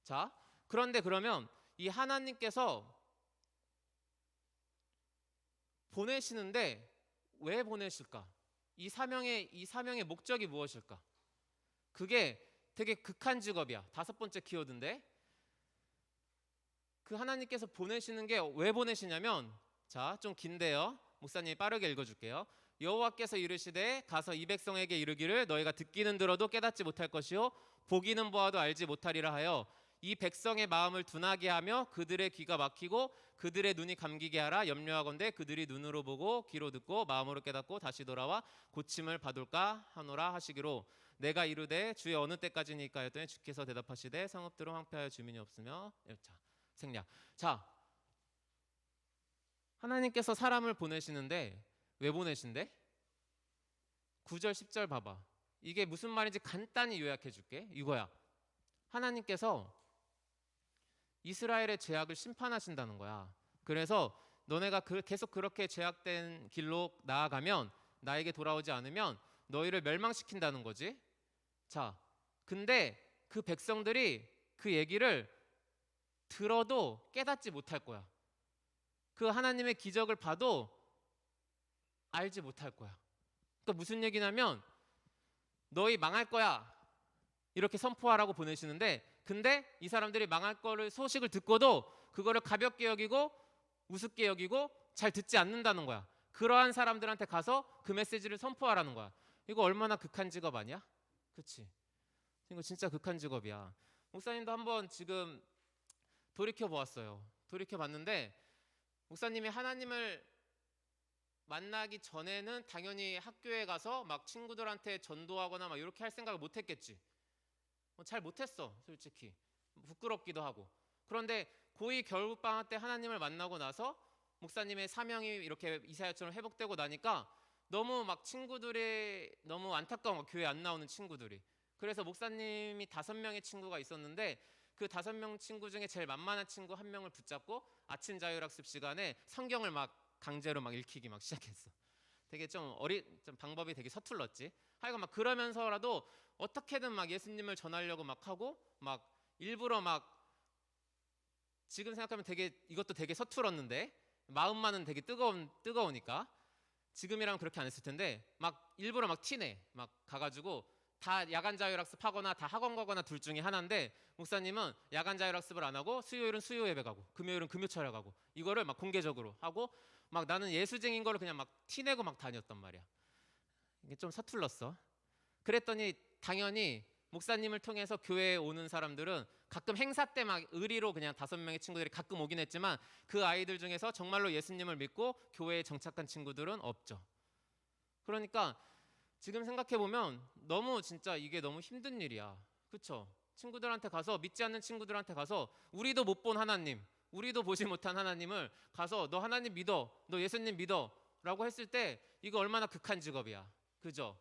Speaker 3: 자, 그런데 그러면 이 하나님께서 보내시는데 왜 보내실까? 이 사명의 목적이 무엇일까? 그게 되게 극한 직업이야. 5번째 키워드인데, 그 하나님께서 보내시는 게 왜 보내시냐면, 자, 좀 긴데요. 목사님이 빠르게 읽어줄게요. 여호와께서 이르시되 가서 이 백성에게 이르기를 너희가 듣기는 들어도 깨닫지 못할 것이요 보기는 보아도 알지 못하리라 하여 이 백성의 마음을 둔하게 하며 그들의 귀가 막히고 그들의 눈이 감기게 하라. 염려하건대 그들이 눈으로 보고 귀로 듣고 마음으로 깨닫고 다시 돌아와 고침을 받을까 하노라 하시기로 내가 이르되 주의 어느 때까지니까 하였더니 주께서 대답하시되 성읍들은 황폐하여 주민이 없으며. 자, 생략. 자, 하나님께서 사람을 보내시는데 왜 보내신대? 9절 10절 봐봐. 이게 무슨 말인지 간단히 요약해 줄게. 이거야. 하나님께서 이스라엘의 죄악을 심판하신다는 거야. 그래서 너네가 계속 그렇게 죄악된 길로 나아가면, 나에게 돌아오지 않으면 너희를 멸망시킨다는 거지. 자, 근데 그 백성들이 그 얘기를 들어도 깨닫지 못할 거야. 그 하나님의 기적을 봐도 알지 못할 거야. 그러니까 무슨 얘기냐면 너희 망할 거야 이렇게 선포하라고 보내시는데, 근데 이 사람들이 망할 거를 소식을 듣고도 그거를 가볍게 여기고 우습게 여기고 잘 듣지 않는다는 거야. 그러한 사람들한테 가서 그 메시지를 선포하라는 거야. 이거 얼마나 극한 직업 아니야? 그치? 이거 진짜 극한 직업이야. 목사님도 한번 지금 돌이켜 보았어요. 돌이켜 봤는데 목사님이 하나님을 만나기 전에는 당연히 학교에 가서 막 친구들한테 전도하거나 막 이렇게 할 생각을 못 했겠지. 잘 못했어, 솔직히. 부끄럽기도 하고. 그런데 고2 겨울방학 때 하나님을 만나고 나서 목사님의 사명이 이렇게 이사야처럼 회복되고 나니까 너무 막 친구들이 너무 안타까운 거야, 교회 안 나오는 친구들이. 그래서 목사님이 5명의 친구가 있었는데 그 5명 친구 중에 제일 만만한 친구 1명을 붙잡고 아침 자율학습 시간에 성경을 막 강제로 막 읽히기 막 시작했어. 되게 좀 방법이 되게 서툴렀지. 하여간 막 그러면서라도 어떻게든 막 예수님을 전하려고 막 하고 막 일부러 막, 지금 생각하면 이것도 되게 서툴었는데 마음만은 되게 뜨거우니까 지금이라면 그렇게 안 했을 텐데 막 일부러 막 티내 막 가가지고 다 야간 자율학습하거나 다 학원 가거나 둘 중에 하나인데 목사님은 야간 자율학습을 안 하고 수요일은 수요 예배 가고 금요일은 금요 차려 가고 이거를 막 공개적으로 하고 막 나는 예수쟁인 거를 그냥 막 티내고 막 다녔단 말이야. 이게 좀 서툴렀어. 그랬더니 당연히 목사님을 통해서 교회에 오는 사람들은 가끔 행사 때 막 의리로 그냥 5명의 친구들이 가끔 오긴 했지만 그 아이들 중에서 정말로 예수님을 믿고 교회에 정착한 친구들은 없죠. 그러니까 지금 생각해 보면 너무 진짜 이게 너무 힘든 일이야. 그렇죠? 친구들한테 가서, 믿지 않는 친구들한테 가서 우리도 못 본 하나님, 우리도 보지 못한 하나님을 가서 너 하나님 믿어, 너 예수님 믿어 라고 했을 때 이거 얼마나 극한 직업이야. 그죠?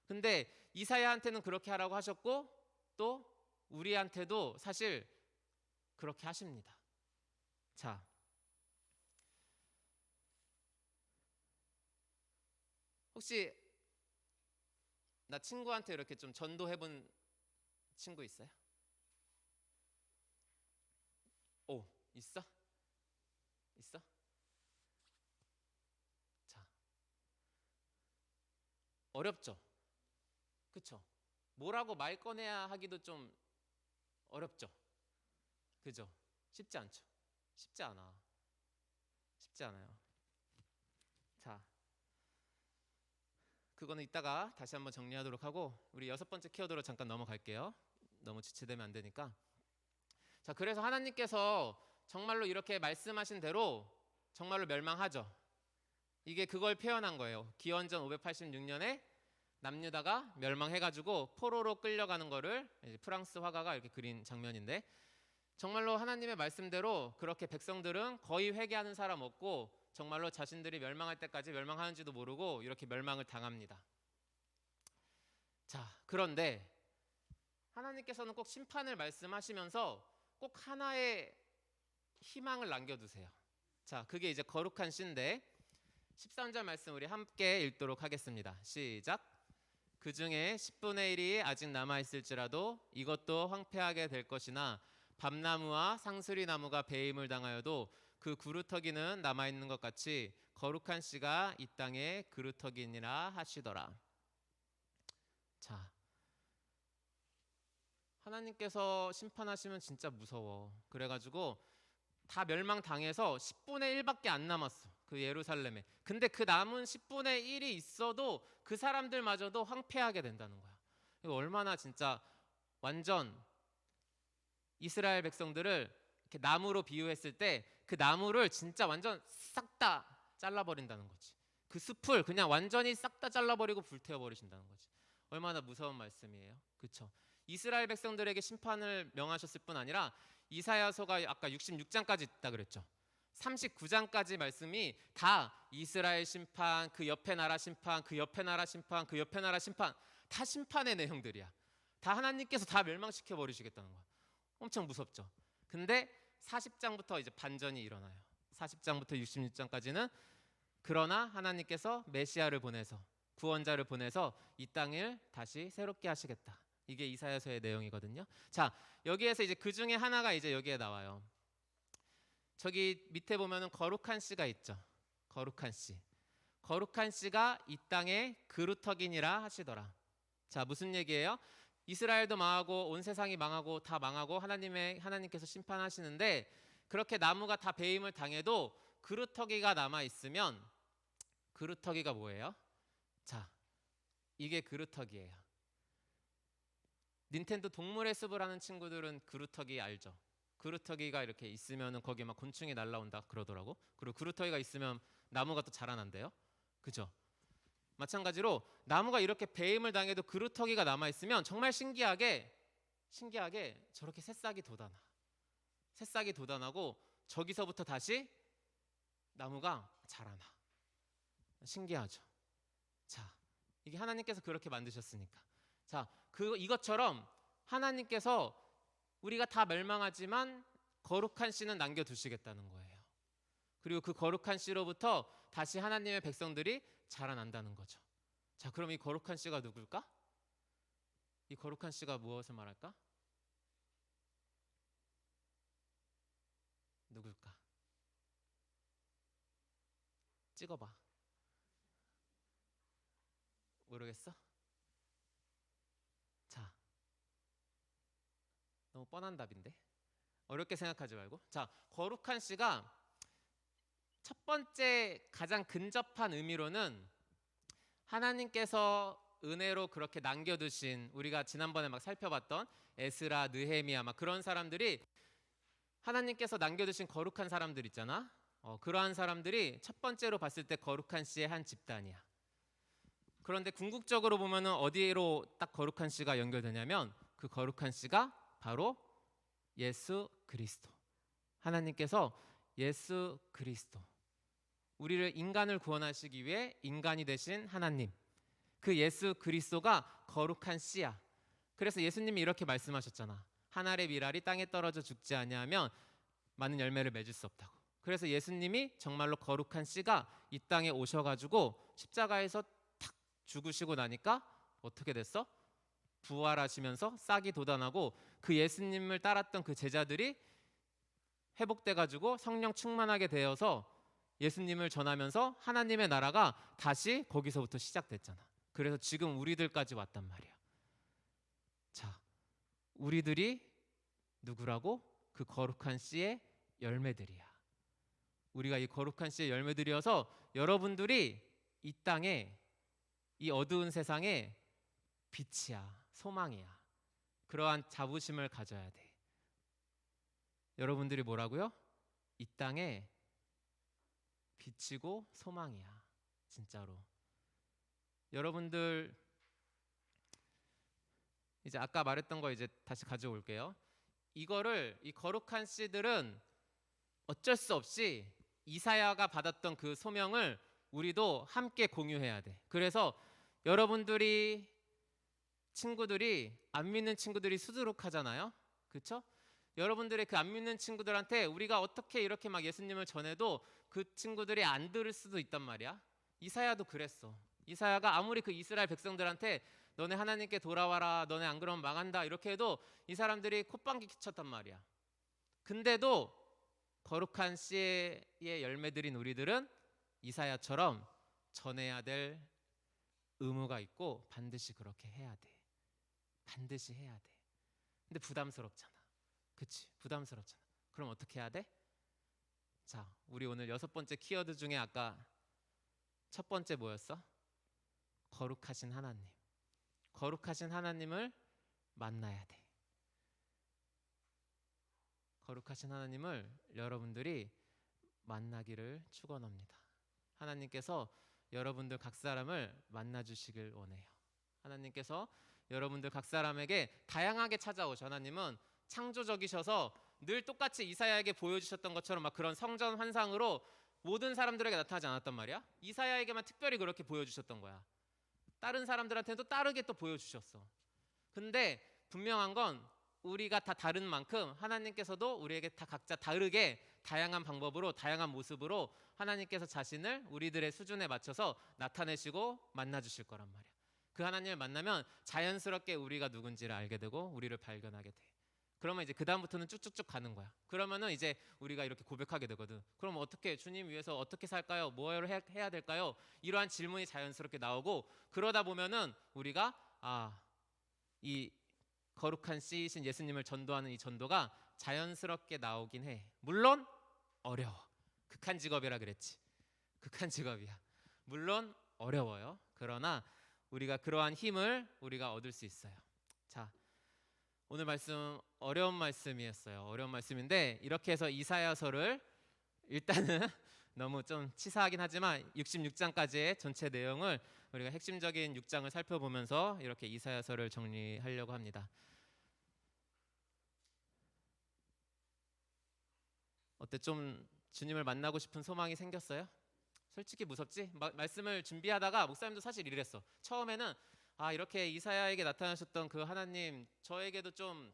Speaker 3: 근데 이사야한테는 그렇게 하라고 하셨고 또 우리한테도 사실 그렇게 하십니다. 자, 혹시 나 친구한테 이렇게 좀 전도해본 친구 있어요? 오, 있어? 있어? 자, 어렵죠? 그쵸? 뭐라고 말 꺼내야 하기도 좀 어렵죠? 그죠? 쉽지 않죠? 쉽지 않아. 쉽지 않아요. 자, 그거는 이따가 다시 한번 정리하도록 하고 우리 6번째 키워드로 잠깐 넘어갈게요. 너무 지체되면 안 되니까. 자, 그래서 하나님께서 정말로 이렇게 말씀하신 대로 정말로 멸망하죠. 이게 그걸 표현한 거예요. 기원전 586년에 남유다가 멸망해가지고 포로로 끌려가는 거를 프랑스 화가가 이렇게 그린 장면인데, 정말로 하나님의 말씀대로 그렇게 백성들은 거의 회개하는 사람 없고 정말로 자신들이 멸망할 때까지 멸망하는지도 모르고 이렇게 멸망을 당합니다. 자, 그런데 하나님께서는 꼭 심판을 말씀하시면서 꼭 하나의 희망을 남겨두세요. 자, 그게 이제 거룩한 시인데 13절 말씀 우리 함께 읽도록 하겠습니다. 시작. 그 중에 10분의 1이 아직 남아있을지라도 이것도 황폐하게 될 것이나 밤나무와 상수리나무가 배임을 당하여도 그 그루터기는 남아있는 것 같이 거룩한 씨가 이 땅에 그루터기니라 하시더라. 자, 하나님께서 심판하시면 진짜 무서워. 그래가지고 다 멸망당해서 10분의 1밖에 안 남았어. 그 예루살렘에. 근데 그 남은 10분의 1이 있어도 그 사람들마저도 황폐하게 된다는 거야. 이거 얼마나 진짜 완전 이스라엘 백성들을 이렇게 나무로 비유했을 때 그 나무를 진짜 완전 싹 다 잘라버린다는 거지. 그 숲을 그냥 완전히 싹 다 잘라버리고 불태워버리신다는 거지. 얼마나 무서운 말씀이에요. 그렇죠? 이스라엘 백성들에게 심판을 명하셨을 뿐 아니라 이사야서가 아까 66장까지 있다 그랬죠. 39장까지 말씀이 다 이스라엘 심판, 그 옆에 나라 심판, 그 옆에 나라 심판, 그 옆에 나라 심판, 다 심판의 내용들이야. 다 하나님께서 다 멸망시켜 버리시겠다는 거야. 엄청 무섭죠. 근데 40장부터 이제 반전이 일어나요. 40장부터 66장까지는 그러나 하나님께서 메시아를 보내서 구원자를 보내서 이 땅을 다시 새롭게 하시겠다. 이게 이사야서의 내용이거든요. 자, 여기에서 이제 그 중에 하나가 이제 여기에 나와요. 저기 밑에 보면은 거룩한 씨가 있죠. 거룩한 씨. 거룩한 씨가 이 땅의 그루터기니라 하시더라. 자, 무슨 얘기예요? 이스라엘도 망하고 온 세상이 망하고 다 망하고 하나님께서 심판하시는데 그렇게 나무가 다 배임을 당해도 그루터기가 남아 있으면 그루터기가 뭐예요? 자, 이게 그루터기예요. 닌텐도 동물의 숲을 하는 친구들은 그루터기 알죠? 그루터기가 이렇게 있으면 거기 막 곤충이 날라온다 그러더라고. 그리고 그루터기가 있으면 나무가 또 자라난대요. 그죠? 마찬가지로 나무가 이렇게 배임을 당해도 그루터기가 남아 있으면 정말 신기하게 저렇게 새싹이 돋아나. 새싹이 돋아나고 저기서부터 다시 나무가 자라나. 신기하죠. 자, 이게 하나님께서 그렇게 만드셨으니까. 자, 이것처럼 하나님께서 우리가 다 멸망하지만 거룩한 씨는 남겨두시겠다는 거예요. 그리고 그 거룩한 씨로부터 다시 하나님의 백성들이 자라난다는 거죠. 자, 그럼 이 거룩한 씨가 누굴까? 이 거룩한 씨가 무엇을 말할까? 누굴까? 찍어봐. 모르겠어? 자, 너무 뻔한 답인데 어렵게 생각하지 말고. 자, 거룩한 씨가 첫 번째 가장 근접한 의미로는 하나님께서 은혜로 그렇게 남겨두신, 우리가 지난번에 막 살펴봤던 에스라, 느헤미야 막 그런 사람들이 하나님께서 남겨두신 거룩한 사람들 있잖아. 그러한 사람들이 첫 번째로 봤을 때 거룩한 씨의 한 집단이야. 그런데 궁극적으로 보면은 어디로 딱 거룩한 씨가 연결되냐면 그 거룩한 씨가 바로 예수 그리스도. 하나님께서 예수 그리스도, 우리를 인간을 구원하시기 위해 인간이 되신 하나님, 그 예수 그리스도가 거룩한 씨야. 그래서 예수님이 이렇게 말씀하셨잖아. 한 알의 밀알이 땅에 떨어져 죽지 아니하면 많은 열매를 맺을 수 없다고. 그래서 예수님이 정말로 거룩한 씨가 이 땅에 오셔가지고 십자가에서 탁 죽으시고 나니까 어떻게 됐어? 부활하시면서 싹이 돋아나고 그 예수님을 따랐던 그 제자들이 회복돼가지고 성령 충만하게 되어서 예수님을 전하면서 하나님의 나라가 다시 거기서부터 시작됐잖아. 그래서 지금 우리들까지 왔단 말이야. 자, 우리들이 누구라고? 그 거룩한 씨의 열매들이야. 우리가 이 거룩한 씨의 열매들이어서 여러분들이 이 땅에, 이 어두운 세상에 빛이야, 소망이야. 그러한 자부심을 가져야 돼. 여러분들이 뭐라고요? 이 땅에 빛이고 소망이야. 진짜로. 여러분들 이제 아까 말했던 거 이제 다시 가져올게요. 이거를, 이 거룩한 씨들은 어쩔 수 없이 이사야가 받았던 그 소명을 우리도 함께 공유해야 돼. 그래서 여러분들이, 친구들이, 안 믿는 친구들이 수두룩하잖아요. 그렇죠? 여러분들의 그 안 믿는 친구들한테 우리가 어떻게 이렇게 막 예수님을 전해도 그 친구들이 안 들을 수도 있단 말이야. 이사야도 그랬어. 이사야가 아무리 그 이스라엘 백성들한테 너네 하나님께 돌아와라, 너네 안 그러면 망한다 이렇게 해도 이 사람들이 콧방귀 쳤단 말이야. 근데도 거룩한 씨의 열매들인 우리들은 이사야처럼 전해야 될 의무가 있고 반드시 그렇게 해야 돼. 반드시 해야 돼. 근데 부담스럽잖아. 그치? 부담스럽잖아. 그럼 어떻게 해야 돼? 자, 우리 오늘 6번째 키워드 중에 아까 첫 번째 뭐였어? 거룩하신 하나님. 거룩하신 하나님을 만나야 돼. 거룩하신 하나님을 여러분들이 만나기를 축원합니다. 하나님께서 여러분들 각 사람을 만나 주시길 원해요. 하나님께서 여러분들 각 사람에게 다양하게 찾아오셔. 하나님은 창조적이셔서 늘 똑같이 이사야에게 보여주셨던 것처럼 막 그런 성전 환상으로 모든 사람들에게 나타나지 않았단 말이야. 이사야에게만 특별히 그렇게 보여주셨던 거야. 다른 사람들한테도 다르게 또 보여주셨어. 근데 분명한 건 우리가 다 다른 만큼 하나님께서도 우리에게 다 각자 다르게 다양한 방법으로 다양한 모습으로 하나님께서 자신을 우리들의 수준에 맞춰서 나타내시고 만나 주실 거란 말이야. 그 하나님을 만나면 자연스럽게 우리가 누군지를 알게 되고 우리를 발견하게 돼. 그러면 이제 그 다음부터는 쭉쭉쭉 가는 거야. 그러면은 이제 우리가 이렇게 고백하게 되거든. 그럼 어떻게 주님 위해서 어떻게 살까요? 뭘 해야 될까요? 이러한 질문이 자연스럽게 나오고 그러다 보면은 우리가 이 거룩한 씨이신 예수님을 전도하는 이 전도가 자연스럽게 나오긴 해. 물론 어려워. 극한 직업이라 그랬지. 극한 직업이야. 물론 어려워요. 그러나 우리가 그러한 힘을 우리가 얻을 수 있어요. 자, 오늘 말씀 어려운 말씀이었어요. 어려운 말씀인데 이렇게 해서 이사야서를 일단은 너무 좀 치사하긴 하지만 66장까지의 전체 내용을 우리가 핵심적인 6장을 살펴보면서 이렇게 이사야서를 정리하려고 합니다. 어때? 좀 주님을 만나고 싶은 소망이 생겼어요? 솔직히 무섭지? 말씀을 준비하다가 목사님도 사실 이랬어. 처음에는 이렇게 이사야에게 나타나셨던 그 하나님 저에게도 좀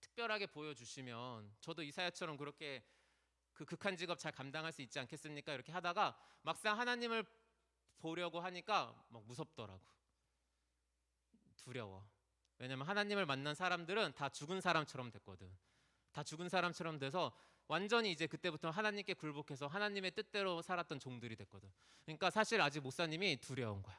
Speaker 3: 특별하게 보여주시면 저도 이사야처럼 그렇게 그 극한 직업 잘 감당할 수 있지 않겠습니까? 이렇게 하다가 막상 하나님을 보려고 하니까 막 무섭더라고. 두려워. 왜냐면 하나님을 만난 사람들은 다 죽은 사람처럼 됐거든. 다 죽은 사람처럼 돼서 완전히 이제 그때부터 하나님께 굴복해서 하나님의 뜻대로 살았던 종들이 됐거든. 그러니까 사실 아직 목사님이 두려운 거야.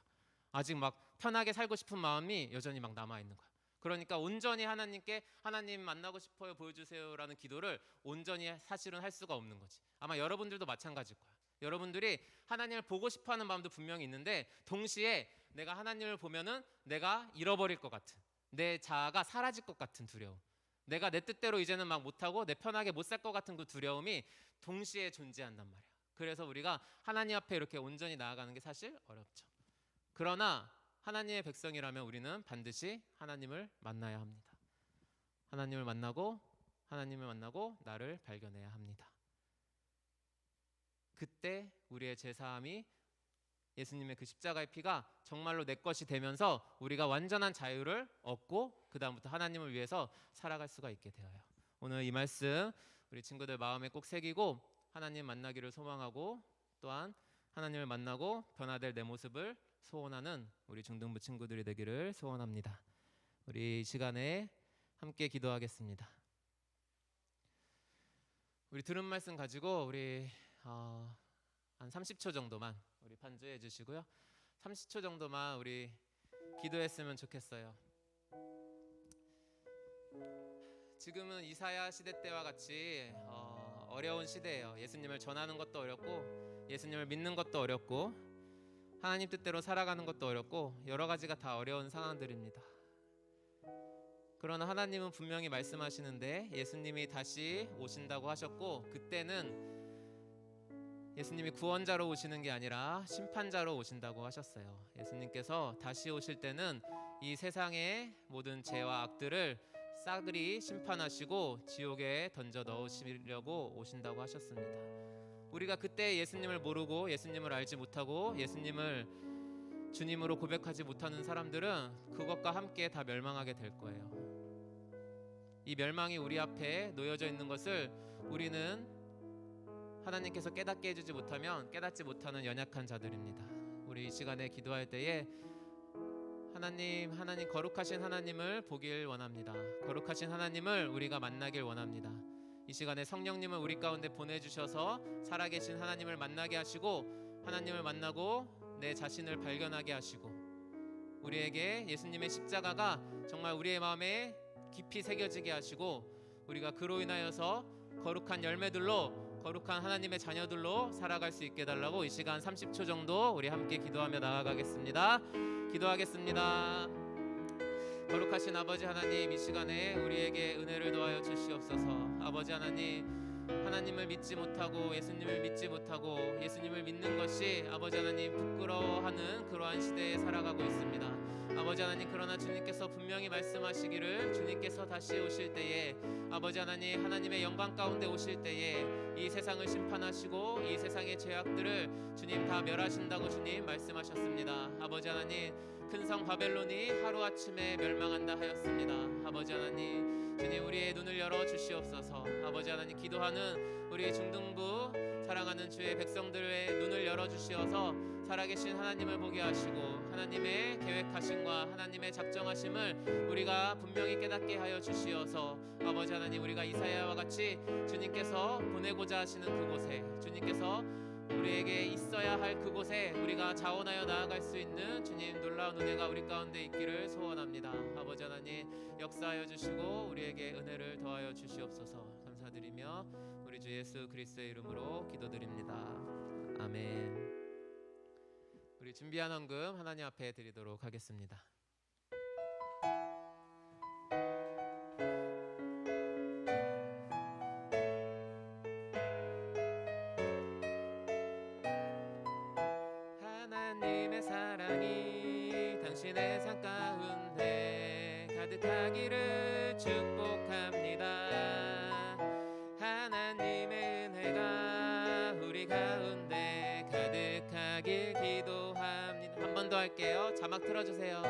Speaker 3: 아직 막 편하게 살고 싶은 마음이 여전히 막 남아있는 거야. 그러니까 온전히 하나님께 하나님 만나고 싶어요 보여주세요라는 기도를 온전히 사실은 할 수가 없는 거지. 아마 여러분들도 마찬가지일 거야. 여러분들이 하나님을 보고 싶어하는 마음도 분명히 있는데 동시에 내가 하나님을 보면은 내가 잃어버릴 것 같은 내 자아가 사라질 것 같은 두려움, 내가 내 뜻대로 이제는 막 못하고 내 편하게 못 살 것 같은 그 두려움이 동시에 존재한단 말이야. 그래서 우리가 하나님 앞에 이렇게 온전히 나아가는 게 사실 어렵죠. 그러나 하나님의 백성이라면 우리는 반드시 하나님을 만나야 합니다. 하나님을 만나고 나를 발견해야 합니다. 그때 우리의 제사함이 예수님의 그 십자가의 피가 정말로 내 것이 되면서 우리가 완전한 자유를 얻고 그 다음부터 하나님을 위해서 살아갈 수가 있게 되어요. 오늘 이 말씀 우리 친구들 마음에 꼭 새기고 하나님 만나기를 소망하고 또한 하나님을 만나고 변화될 내 모습을 소원하는 우리 중등부 친구들이 되기를 소원합니다. 우리 이 시간에 함께 기도하겠습니다. 우리 들은 말씀 가지고 우리 한 30초 정도만 우리 반주해 주시고요. 30초 정도만 우리 기도했으면 좋겠어요. 지금은 이사야 시대 때와 같이 어려운 시대예요. 예수님을 전하는 것도 어렵고 예수님을 믿는 것도 어렵고 하나님 뜻대로 살아가는 것도 어렵고 여러 가지가 다 어려운 상황들입니다. 그러나 하나님은 분명히 말씀하시는데 예수님이 다시 오신다고 하셨고 그때는 예수님이 구원자로 오시는 게 아니라 심판자로 오신다고 하셨어요. 예수님께서 다시 오실 때는 이 세상의 모든 죄와 악들을 싸그리 심판하시고 지옥에 던져 넣으시려고 오신다고 하셨습니다. 우리가 그때 예수님을 모르고 예수님을 알지 못하고 예수님을 주님으로 고백하지 못하는 사람들은 그것과 함께 다 멸망하게 될 거예요. 이 멸망이 우리 앞에 놓여져 있는 것을 우리는 하나님께서 깨닫게 해주지 못하면 깨닫지 못하는 연약한 자들입니다. 우리 이 시간에 기도할 때에 하나님 거룩하신 하나님을 보길 원합니다. 거룩하신 하나님을 우리가 만나길 원합니다. 이 시간에 성령님을 우리 가운데 보내주셔서 살아계신 하나님을 만나게 하시고 하나님을 만나고 내 자신을 발견하게 하시고 우리에게 예수님의 십자가가 정말 우리의 마음에 깊이 새겨지게 하시고 우리가 그로 인하여서 거룩한 열매들로 거룩한 하나님의 자녀들로 살아갈 수 있게 해달라고 이 시간 30초 정도 우리 함께 기도하며 나아가겠습니다. 기도하겠습니다. 거룩하신 아버지 하나님, 이 시간에 우리에게 은혜를 더하여 주시옵소서. 아버지 하나님을 믿지 못하고 예수님을 믿지 못하고 예수님을 믿는 것이 아버지 하나님 부끄러워하는 그러한 시대에 살아가고 있습니다. 아버지 하나님, 그러나 주님께서 분명히 말씀하시기를 주님께서 다시 오실 때에 아버지 하나님, 하나님의 영광 가운데 오실 때에 이 세상을 심판하시고 이 세상의 죄악들을 주님 다 멸하신다고 주님 말씀하셨습니다. 아버지 하나님, 큰 성 바벨론이 하루아침에 멸망한다 하였습니다. 아버지 하나님, 주님 우리의 눈을 열어 주시옵소서. 아버지 하나님, 기도하는 우리 중등부 사랑하는 주의 백성들의 눈을 열어 주시어서 살아계신 하나님을 보게 하시고 하나님의 계획하심과 하나님의 작정하심을 우리가 분명히 깨닫게 하여 주시어서 아버지 하나님, 우리가 이사야와 같이 주님께서 보내고자 하시는 그곳에, 주님께서 우리에게 있어야 할 그곳에 우리가 자원하여 나아갈 수 있는 주님 놀라운 은혜가 우리 가운데 있기를 소원합니다. 아버지 하나님, 역사하여 주시고 우리에게 은혜를 더하여 주시옵소서. 감사드리며 우리 주 예수 그리스도의 이름으로 기도드립니다. 아멘. 우리 준비한 헌금 하나님 앞에 드리도록 하겠습니다. 하나님의 사랑이 당신의 삶 가운데 가득하기를 축복합니다. 하나님의 은혜가 우리 가운데 가득하길 기도합니다. 한 번 더 할게요. 자막 틀어주세요.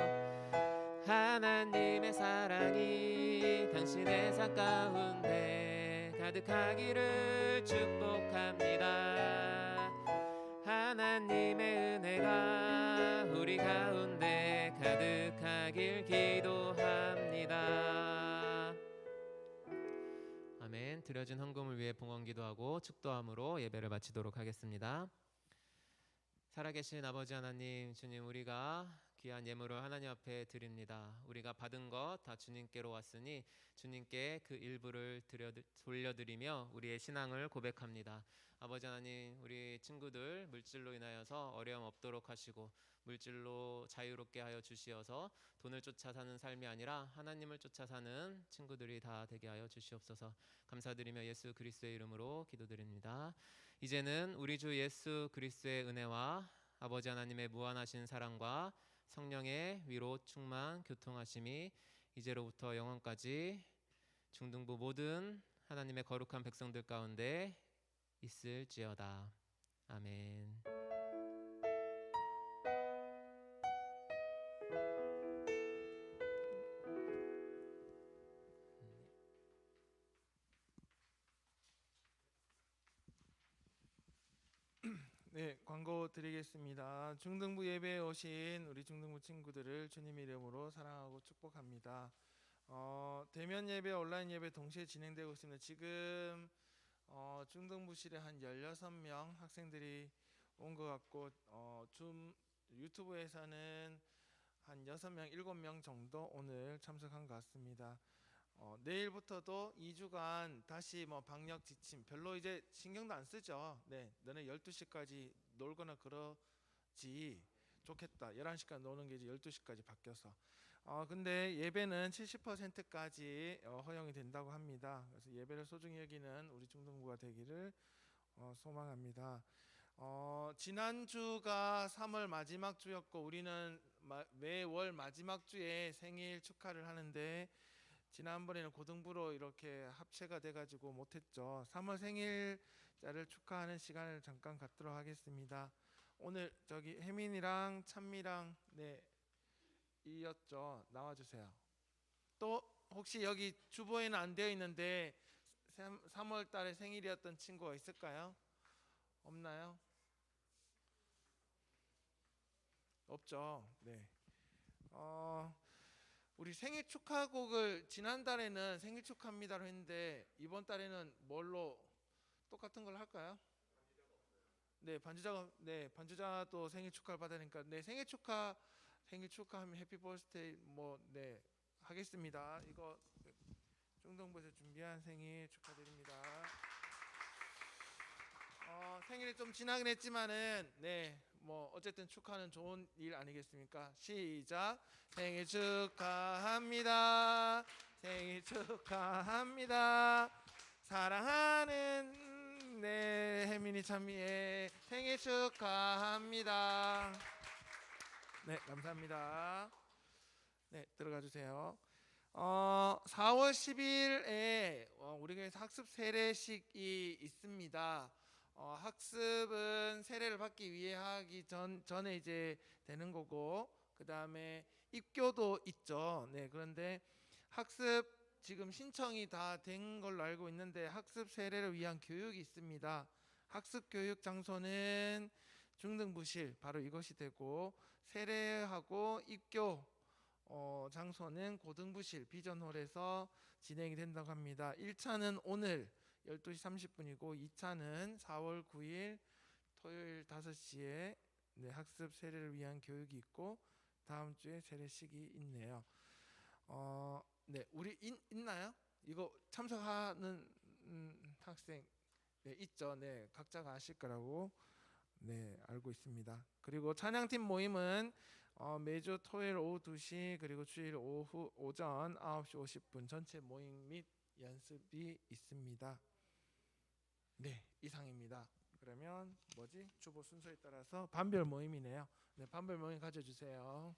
Speaker 3: 하나님의 사랑이 당신의 삶 가운데 가득하기를 축복합니다. 하나님의 은혜가 우리 가운데 가득하길 기도합니다. 아멘. 드려진 헌금을 위해 봉헌 기도하고 축도함으로 예배를 마치도록 하겠습니다. 살아계신 아버지 하나님, 주님 우리가 귀한 예물을 하나님 앞에 드립니다. 우리가 받은 것 다 주님께로 왔으니 주님께 그 일부를 돌려드리며 우리의 신앙을 고백합니다. 아버지 하나님, 우리 친구들 물질로 인하여서 어려움 없도록 하시고 물질로 자유롭게 하여 주시어서 돈을 쫓아 사는 삶이 아니라 하나님을 쫓아 사는 친구들이 다 되게 하여 주시옵소서. 감사드리며 예수 그리스도의 이름으로 기도드립니다. 이제는 우리 주 예수 그리스도의 은혜와 아버지 하나님의 무한하신 사랑과 성령의 위로 충만 교통하심이 이제로부터 영원까지 중등부 모든 하나님의 거룩한 백성들 가운데 있을지어다. 아멘.
Speaker 2: 네, 광고 드리겠습니다. 중등부 예배에 오신 우리 중등부 친구들을 주님 이름으로 사랑하고 축복합니다. 대면 예배, 온라인 예배 동시에 진행되고 있습니다. 지금 중등부실에 한 16명 학생들이 온 것 같고 유튜브에서는 한 6명, 7명 정도 오늘 참석한 것 같습니다. 내일부터도 2주간 다시 방역 지침 별로 이제 신경도 안 쓰죠. 네, 너네 12시까지 놀거나 그러지 좋겠다. 11시까지 노는 게 이제 12시까지 바뀌어서. 근데 예배는 70%까지 허용이 된다고 합니다. 그래서 예배를 소중히 여기는 우리 중등부가 되기를 소망합니다. 지난주가 3월 마지막 주였고 우리는 매월 마지막 주에 생일 축하를 하는데 지난번에는 고등부로 이렇게 합체가 돼가지고 못했죠. 3월 생일자를 축하하는 시간을 잠깐 갖도록 하겠습니다. 오늘 저기 혜민이랑 찬미랑 이었죠. 나와주세요. 또 혹시 여기 주보에는 안 되어 있는데 3월 달에 생일이었던 친구가 있을까요? 없나요? 없죠. 네. 우리 생일 축하곡을 지난달에는 생일 축하합니다로 했는데 이번 달에는 뭘로 똑같은 걸 할까요? 네, 반주자도 생일 축하를 받으니까 생일 축하하면 해피 버스데이 하겠습니다. 이거 중등부에서 준비한 생일 축하드립니다. 생일이 좀 지나긴 했지만은 뭐 어쨌든 축하는 좋은 일 아니겠습니까? 시작. 생일 축하합니다. 생일 축하합니다. 사랑하는 혜민이 찬미의 생일 축하합니다. 네, 감사합니다. 네, 들어가 주세요. 4월 10일에 우리 교회에서 학습 세례식이 있습니다. 학습은 세례를 받기 위해 하기 전에 이제 되는 거고, 그 다음에 입교도 있죠. 네, 그런데 학습 지금 신청이 다 된 걸로 알고 있는데 학습 세례를 위한 교육이 있습니다. 학습 교육 장소는 중등부실 바로 이것이 되고, 세례하고 입교 장소는 고등부실 비전홀에서 진행이 된다고 합니다. 1차는 오늘 12시 30분이고 2차는 4월 9일 토요일 5시에 학습 세례를 위한 교육이 있고 다음 주에 세례식이 있네요. 네, 우리 있나요? 이거 참석하는 학생 있죠. 네, 각자가 아실 거라고 알고 있습니다. 그리고 찬양팀 모임은 매주 토요일 오후 2시 그리고 주일 오전 9시 50분 전체 모임 및 연습이 있습니다. 네, 이상입니다. 그러면 주보 순서에 따라서 반별 모임이네요. 네, 반별 모임 가져주세요.